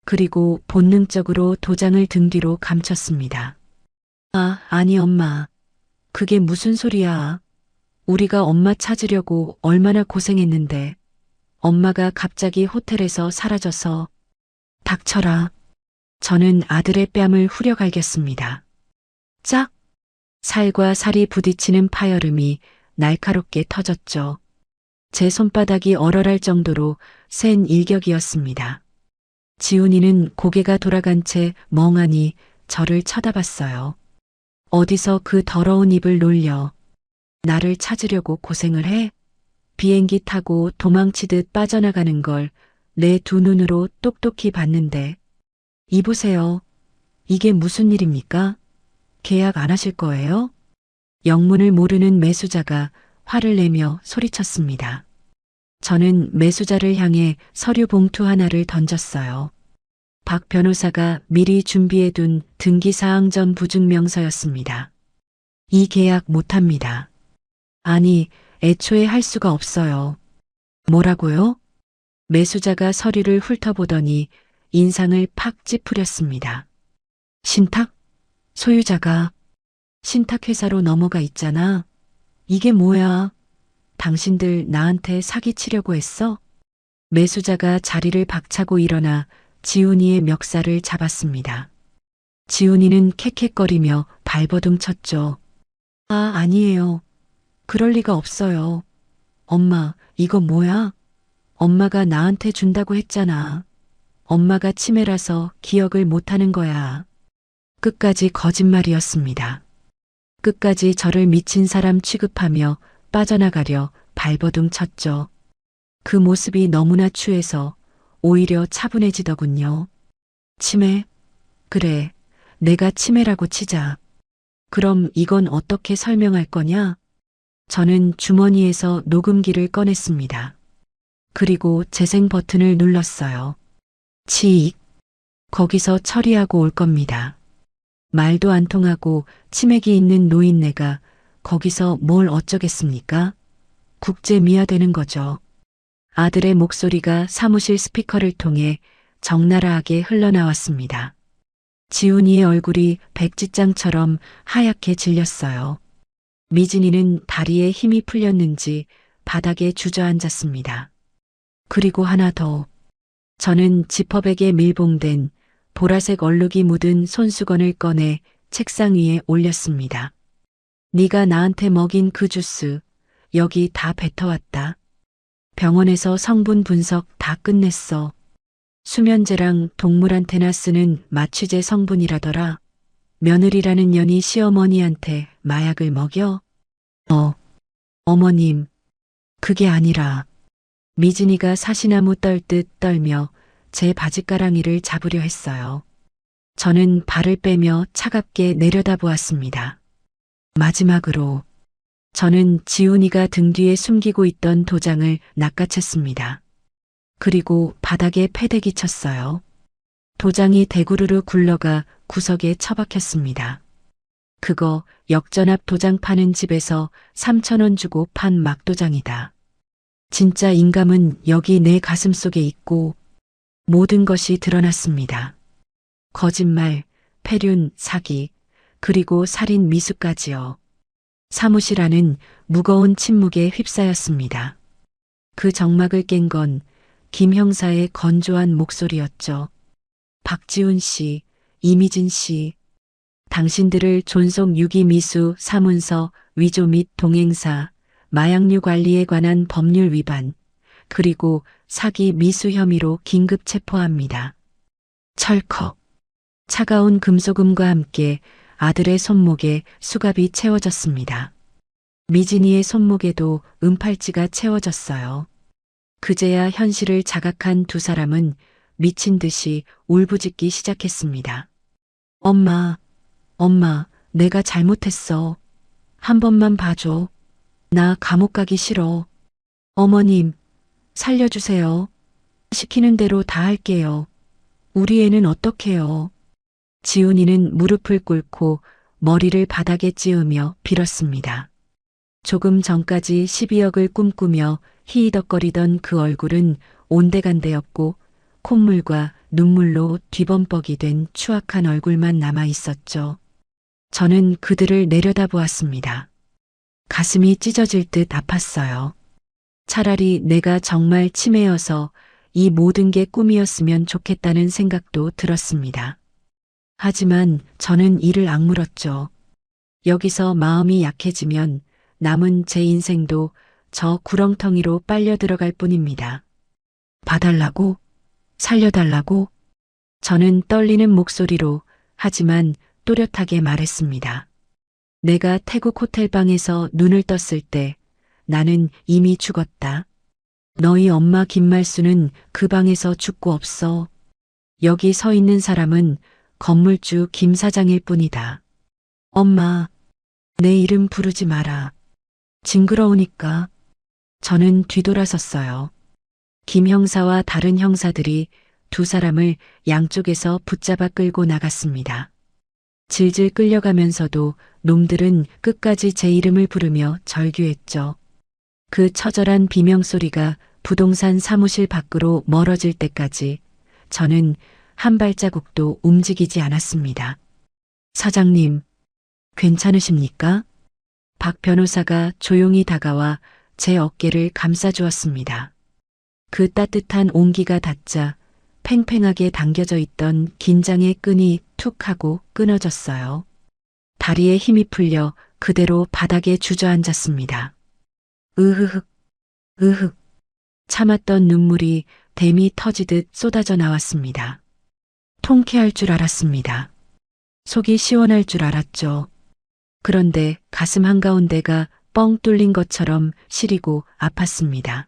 그리고 본능적으로 도장을 등 뒤로 감췄습니다. 아니 엄마. 그게 무슨 소리야. 우리가 엄마 찾으려고 얼마나 고생했는데 엄마가 갑자기 호텔에서 사라져서. 닥쳐라. 저는 아들의 뺨을 후려갈겼습니다. 짝! 살과 살이 부딪히는 파열음이 날카롭게 터졌죠. 제 손바닥이 얼얼할 정도로 센 일격이었습니다. 지훈이는 고개가 돌아간 채 멍하니 저를 쳐다봤어요. 어디서 그 더러운 입을 놀려. 나를 찾으려고 고생을 해? 비행기 타고 도망치듯 빠져나가는 걸 내 두 눈으로 똑똑히 봤는데. 이보세요. 이게 무슨 일입니까? 계약 안 하실 거예요? 영문을 모르는 매수자가 화를 내며 소리쳤습니다. 저는 매수자를 향해 서류 봉투 하나를 던졌어요. 박 변호사가 미리 준비해둔 등기사항전 부증명서였습니다. 이 계약 못합니다. 아니, 애초에 할 수가 없어요. 뭐라고요? 매수자가 서류를 훑어보더니 인상을 팍 찌푸렸습니다. 신탁? 소유자가 신탁회사로 넘어가 있잖아. 이게 뭐야? 당신들 나한테 사기치려고 했어? 매수자가 자리를 박차고 일어나 지훈이의 멱살을 잡았습니다. 지훈이는 캑캑거리며 발버둥 쳤죠. 아, 아니에요. 그럴 리가 없어요. 엄마, 이거 뭐야? 엄마가 나한테 준다고 했잖아. 엄마가 치매라서 기억을 못하는 거야. 끝까지 거짓말이었습니다. 끝까지 저를 미친 사람 취급하며 빠져나가려 발버둥 쳤죠. 그 모습이 너무나 추해서 오히려 차분해지더군요. 치매? 그래, 내가 치매라고 치자. 그럼 이건 어떻게 설명할 거냐? 저는 주머니에서 녹음기를 꺼냈습니다. 그리고 재생 버튼을 눌렀어요. 치익. 거기서 처리하고 올 겁니다. 말도 안 통하고 치맥이 있는 노인네가 거기서 뭘 어쩌겠습니까? 국제 미화되는 거죠. 아들의 목소리가 사무실 스피커를 통해 적나라하게 흘러나왔습니다. 지훈이의 얼굴이 백지장처럼 하얗게 질렸어요. 미진이는 다리에 힘이 풀렸는지 바닥에 주저앉았습니다. 그리고 하나 더. 저는 지퍼백에 밀봉된 보라색 얼룩이 묻은 손수건을 꺼내 책상 위에 올렸습니다. 네가 나한테 먹인 그 주스 여기 다 뱉어왔다. 병원에서 성분 분석 다 끝냈어. 수면제랑 동물한테나 쓰는 마취제 성분이라더라. 며느리라는 년이 시어머니한테 마약을 먹여? 어머님, 그게 아니라. 미진이가 사시나무 떨듯 떨며 제 바지가랑이를 잡으려 했어요. 저는 발을 빼며 차갑게 내려다보았습니다. 마지막으로 저는 지훈이가 등 뒤에 숨기고 있던 도장을 낚아챘습니다. 그리고 바닥에 패대기 쳤어요. 도장이 대구르르 굴러가 구석에 처박혔습니다. 그거 역전 앞 도장 파는 집에서 3,000원 주고 판 막도장이다. 진짜 인감은 여기 내 가슴 속에 있고 모든 것이 드러났습니다. 거짓말, 폐륜, 사기, 그리고 살인 미수까지요. 사무실 안은 무거운 침묵에 휩싸였습니다. 그 정막을 깬 건 김 형사의 건조한 목소리였죠. 박지훈 씨, 이미진 씨, 당신들을 존속 유기 미수 사문서 위조 및 동행사, 마약류 관리에 관한 법률 위반, 그리고 사기 미수 혐의로 긴급 체포합니다. 철컥. 차가운 금속음과 함께 아들의 손목에 수갑이 채워졌습니다. 미진이의 손목에도 은팔찌가 채워졌어요. 그제야 현실을 자각한 두 사람은 미친 듯이 울부짖기 시작했습니다. 엄마, 내가 잘못했어. 한 번만 봐줘. 나 감옥 가기 싫어. 어머님, 살려주세요. 시키는 대로 다 할게요. 우리 애는 어떡해요? 지훈이는 무릎을 꿇고 머리를 바닥에 찌으며 빌었습니다. 조금 전까지 12억을 꿈꾸며 희희덕거리던 그 얼굴은 온데간데였고 콧물과 눈물로 뒤범벅이 된 추악한 얼굴만 남아 있었죠. 저는 그들을 내려다보았습니다. 가슴이 찢어질 듯 아팠어요. 차라리 내가 정말 치매여서 이 모든 게 꿈이었으면 좋겠다는 생각도 들었습니다. 하지만 저는 이를 악물었죠. 여기서 마음이 약해지면 남은 제 인생도 저 구렁텅이로 빨려 들어갈 뿐입니다. 봐달라고? 살려달라고? 저는 떨리는 목소리로 하지만 또렷하게 말했습니다. 내가 태국 호텔방에서 눈을 떴을 때 나는 이미 죽었다. 너희 엄마 김말수는 그 방에서 죽고 없어. 여기 서 있는 사람은 건물주 김 사장일 뿐이다. 엄마, 내 이름 부르지 마라. 징그러우니까. 저는 뒤돌아섰어요. 김 형사와 다른 형사들이 두 사람을 양쪽에서 붙잡아 끌고 나갔습니다. 질질 끌려가면서도 놈들은 끝까지 제 이름을 부르며 절규했죠. 그 처절한 비명소리가 부동산 사무실 밖으로 멀어질 때까지 저는 한 발자국도 움직이지 않았습니다. 사장님, 괜찮으십니까? 박 변호사가 조용히 다가와 제 어깨를 감싸주었습니다. 그 따뜻한 온기가 닿자 팽팽하게 당겨져 있던 긴장의 끈이 툭 하고 끊어졌어요. 다리에 힘이 풀려 그대로 바닥에 주저앉았습니다. 으흐흑, 으흑. 참았던 눈물이 댐이 터지듯 쏟아져 나왔습니다. 통쾌할 줄 알았습니다. 속이 시원할 줄 알았죠. 그런데 가슴 한가운데가 뻥 뚫린 것처럼 시리고 아팠습니다.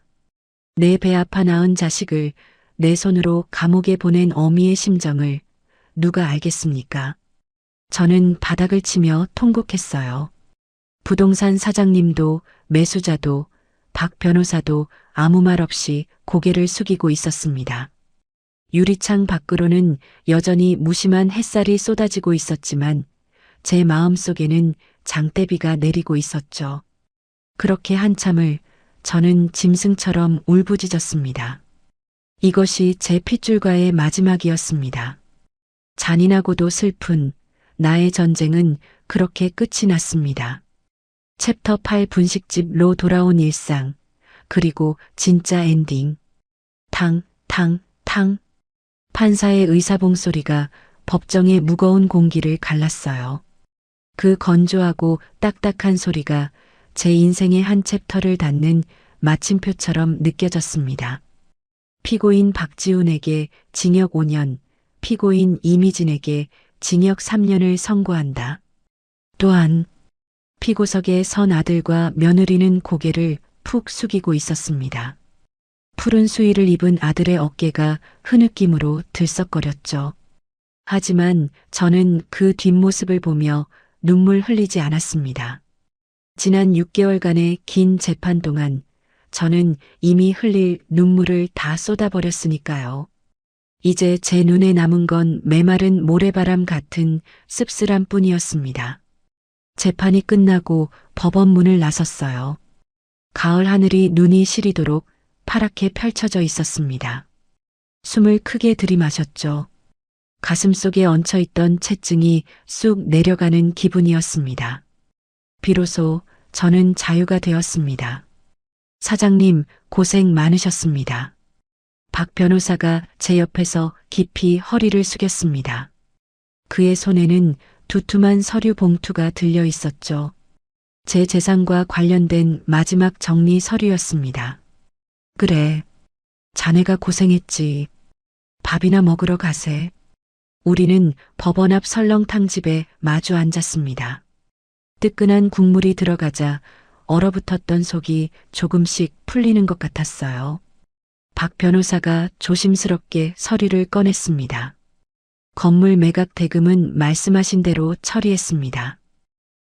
내 배 아파 낳은 자식을 내 손으로 감옥에 보낸 어미의 심정을 누가 알겠습니까? 저는 바닥을 치며 통곡했어요. 부동산 사장님도 매수자도 박 변호사도 아무 말 없이 고개를 숙이고 있었습니다. 유리창 밖으로는 여전히 무심한 햇살이 쏟아지고 있었지만 제 마음속에는 장대비가 내리고 있었죠. 그렇게 한참을 저는 짐승처럼 울부짖었습니다. 이것이 제 핏줄과의 마지막이었습니다. 잔인하고도 슬픈 나의 전쟁은 그렇게 끝이 났습니다. 챕터 8 분식집로 돌아온 일상, 그리고 진짜 엔딩. 탕, 탕, 탕. 판사의 의사봉 소리가 법정의 무거운 공기를 갈랐어요. 그 건조하고 딱딱한 소리가 제 인생의 한 챕터를 닫는 마침표처럼 느껴졌습니다. 피고인 박지훈에게 징역 5년, 피고인 이미진에게 징역 3년을 선고한다. 또한 피고석에 선 아들과 며느리는 고개를 푹 숙이고 있었습니다. 푸른 수의를 입은 아들의 어깨가 흐느낌으로 들썩거렸죠. 하지만 저는 그 뒷모습을 보며 눈물 흘리지 않았습니다. 지난 6개월간의 긴 재판 동안 저는 이미 흘릴 눈물을 다 쏟아버렸으니까요. 이제 제 눈에 남은 건 메마른 모래바람 같은 씁쓸함 뿐이었습니다. 재판이 끝나고 법원 문을 나섰어요. 가을 하늘이 눈이 시리도록 파랗게 펼쳐져 있었습니다. 숨을 크게 들이마셨죠. 가슴속에 얹혀있던 채증이 쑥 내려가는 기분이었습니다. 비로소 저는 자유가 되었습니다. 사장님, 고생 많으셨습니다. 박 변호사가 제 옆에서 깊이 허리를 숙였습니다. 그의 손에는 두툼한 서류 봉투가 들려 있었죠. 제 재산과 관련된 마지막 정리 서류였습니다. 그래, 자네가 고생했지. 밥이나 먹으러 가세. 우리는 법원 앞 설렁탕집에 마주 앉았습니다. 뜨끈한 국물이 들어가자 얼어붙었던 속이 조금씩 풀리는 것 같았어요. 박 변호사가 조심스럽게 서류를 꺼냈습니다. 건물 매각 대금은 말씀하신 대로 처리했습니다.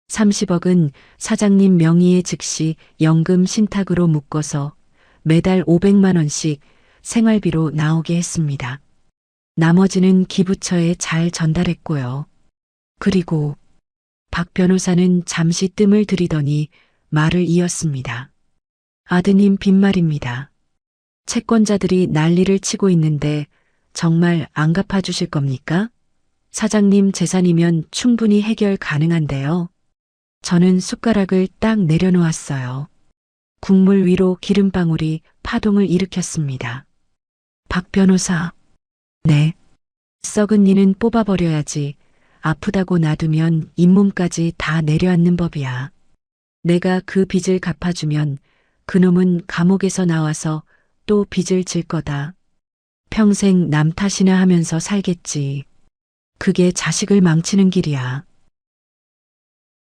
30억은 사장님 명의의 즉시 연금 신탁으로 묶어서 매달 500만 원씩 생활비로 나오게 했습니다. 나머지는 기부처에 잘 전달했고요. 그리고 박 변호사는 잠시 뜸을 들이더니 말을 이었습니다. 아드님 빈말입니다. 채권자들이 난리를 치고 있는데 정말 안 갚아주실 겁니까? 사장님 재산이면 충분히 해결 가능한데요. 저는 숟가락을 딱 내려놓았어요. 국물 위로 기름방울이 파동을 일으켰습니다. 박 변호사. 네. 썩은 니는 뽑아버려야지. 아프다고 놔두면 잇몸까지 다 내려앉는 법이야. 내가 그 빚을 갚아주면 그놈은 감옥에서 나와서 또 빚을 질 거다. 평생 남 탓이나 하면서 살겠지. 그게 자식을 망치는 길이야.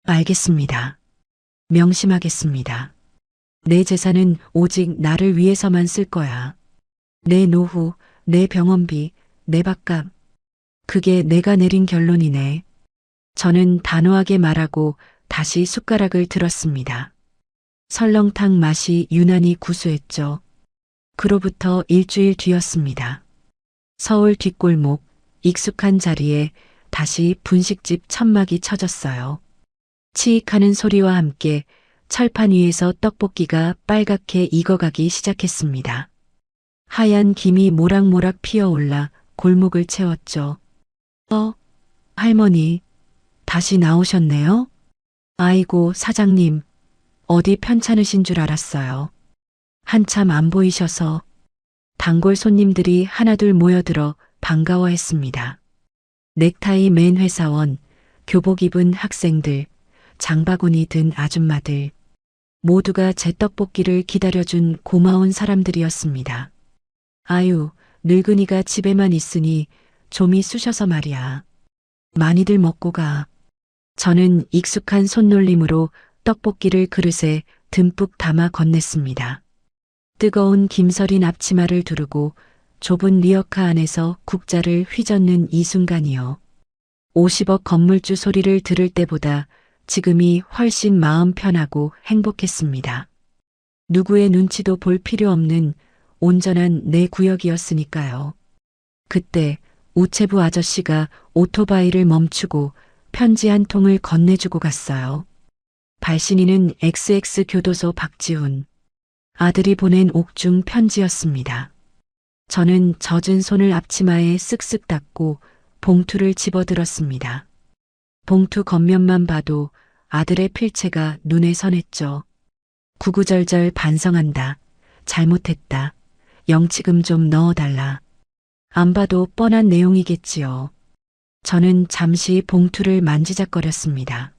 알겠습니다. 명심하겠습니다. 내 재산은 오직 나를 위해서만 쓸 거야. 내 노후, 내 병원비, 내 밥값. 그게 내가 내린 결론이네. 저는 단호하게 말하고 다시 숟가락을 들었습니다. 설렁탕 맛이 유난히 구수했죠. 그로부터 일주일 뒤였습니다. 서울 뒷골목, 익숙한 자리에 다시 분식집 천막이 쳐졌어요. 치익하는 소리와 함께 철판 위에서 떡볶이가 빨갛게 익어가기 시작했습니다. 하얀 김이 모락모락 피어올라 골목을 채웠죠. 할머니, 다시 나오셨네요? 아이고, 사장님, 어디 편찮으신 줄 알았어요. 한참 안 보이셔서. 단골 손님들이 하나둘 모여들어 반가워했습니다. 넥타이 맨 회사원, 교복 입은 학생들, 장바구니 든 아줌마들. 모두가 제 떡볶이를 기다려준 고마운 사람들이었습니다. 아유, 늙은이가 집에만 있으니 좀이 쑤셔서 말이야. 많이들 먹고 가. 저는 익숙한 손놀림으로 떡볶이를 그릇에 듬뿍 담아 건넸습니다. 뜨거운 김서린 앞치마를 두르고 좁은 리어카 안에서 국자를 휘젓는 이 순간이요. 50억 건물주 소리를 들을 때보다 지금이 훨씬 마음 편하고 행복했습니다. 누구의 눈치도 볼 필요 없는 온전한 내 구역이었으니까요. 그때 우체부 아저씨가 오토바이를 멈추고 편지 한 통을 건네주고 갔어요. 발신인은 XX 교도소 박지훈. 아들이 보낸 옥중 편지였습니다. 저는 젖은 손을 앞치마에 쓱쓱 닦고 봉투를 집어들었습니다. 봉투 겉면만 봐도 아들의 필체가 눈에 선했죠. 구구절절 반성한다. 잘못했다. 영치금 좀 넣어달라. 안 봐도 뻔한 내용이겠지요. 저는 잠시 봉투를 만지작거렸습니다.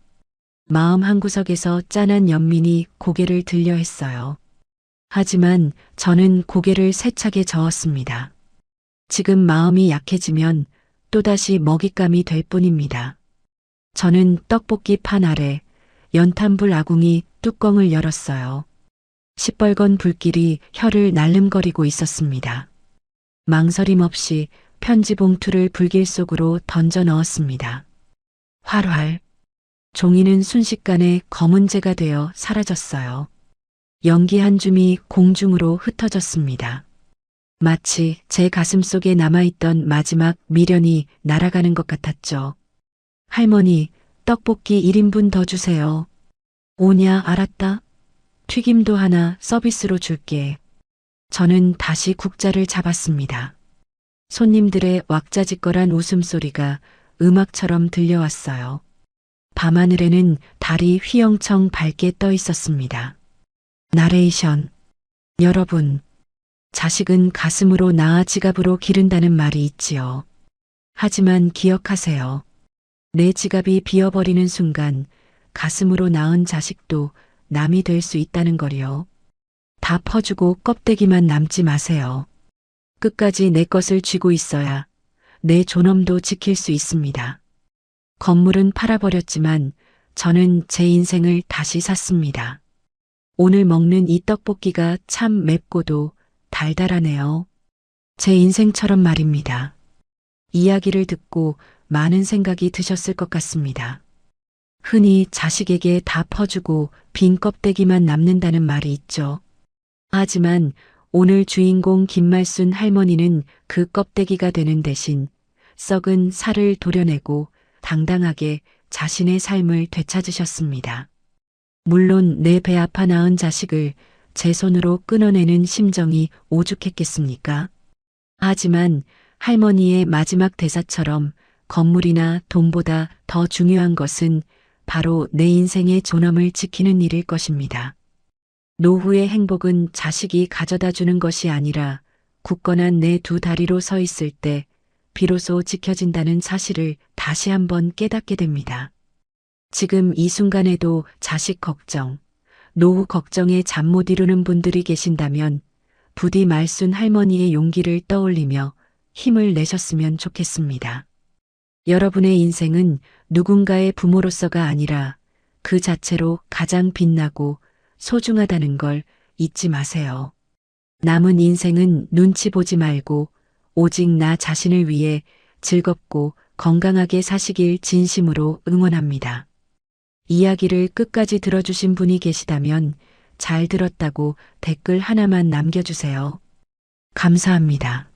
마음 한구석에서 짠한 연민이 고개를 들려 했어요. 하지만 저는 고개를 세차게 저었습니다. 지금 마음이 약해지면 또다시 먹잇감이 될 뿐입니다. 저는 떡볶이 판 아래 연탄불 아궁이 뚜껑을 열었어요. 시뻘건 불길이 혀를 날름거리고 있었습니다. 망설임 없이 편지 봉투를 불길 속으로 던져 넣었습니다. 활활. 종이는 순식간에 검은재가 되어 사라졌어요. 연기 한 줌이 공중으로 흩어졌습니다. 마치 제 가슴 속에 남아있던 마지막 미련이 날아가는 것 같았죠. 할머니, 떡볶이 1인분 더 주세요. 오냐, 알았다. 튀김도 하나 서비스로 줄게. 저는 다시 국자를 잡았습니다. 손님들의 왁자지껄한 웃음소리가 음악처럼 들려왔어요. 밤하늘에는 달이 휘영청 밝게 떠 있었습니다. 나레이션. 여러분, 자식은 가슴으로 낳아 지갑으로 기른다는 말이 있지요. 하지만 기억하세요. 내 지갑이 비어버리는 순간 가슴으로 낳은 자식도 남이 될 수 있다는 거리요. 다 퍼주고 껍데기만 남지 마세요. 끝까지 내 것을 쥐고 있어야 내 존엄도 지킬 수 있습니다. 건물은 팔아버렸지만 저는 제 인생을 다시 샀습니다. 오늘 먹는 이 떡볶이가 참 맵고도 달달하네요. 제 인생처럼 말입니다. 이야기를 듣고 많은 생각이 드셨을 것 같습니다. 흔히 자식에게 다 퍼주고 빈 껍데기만 남는다는 말이 있죠. 하지만 오늘 주인공 김말순 할머니는 그 껍데기가 되는 대신 썩은 살을 도려내고 당당하게 자신의 삶을 되찾으셨습니다. 물론 내 배 아파 낳은 자식을 제 손으로 끊어내는 심정이 오죽했겠습니까? 하지만 할머니의 마지막 대사처럼 건물이나 돈보다 더 중요한 것은 바로 내 인생의 존엄을 지키는 일일 것입니다. 노후의 행복은 자식이 가져다 주는 것이 아니라 굳건한 내 두 다리로 서 있을 때 비로소 지켜진다는 사실을 다시 한번 깨닫게 됩니다. 지금 이 순간에도 자식 걱정, 노후 걱정에 잠 못 이루는 분들이 계신다면 부디 말순 할머니의 용기를 떠올리며 힘을 내셨으면 좋겠습니다. 여러분의 인생은 누군가의 부모로서가 아니라 그 자체로 가장 빛나고 소중하다는 걸 잊지 마세요. 남은 인생은 눈치 보지 말고 오직 나 자신을 위해 즐겁고 건강하게 사시길 진심으로 응원합니다. 이야기를 끝까지 들어주신 분이 계시다면 잘 들었다고 댓글 하나만 남겨주세요. 감사합니다.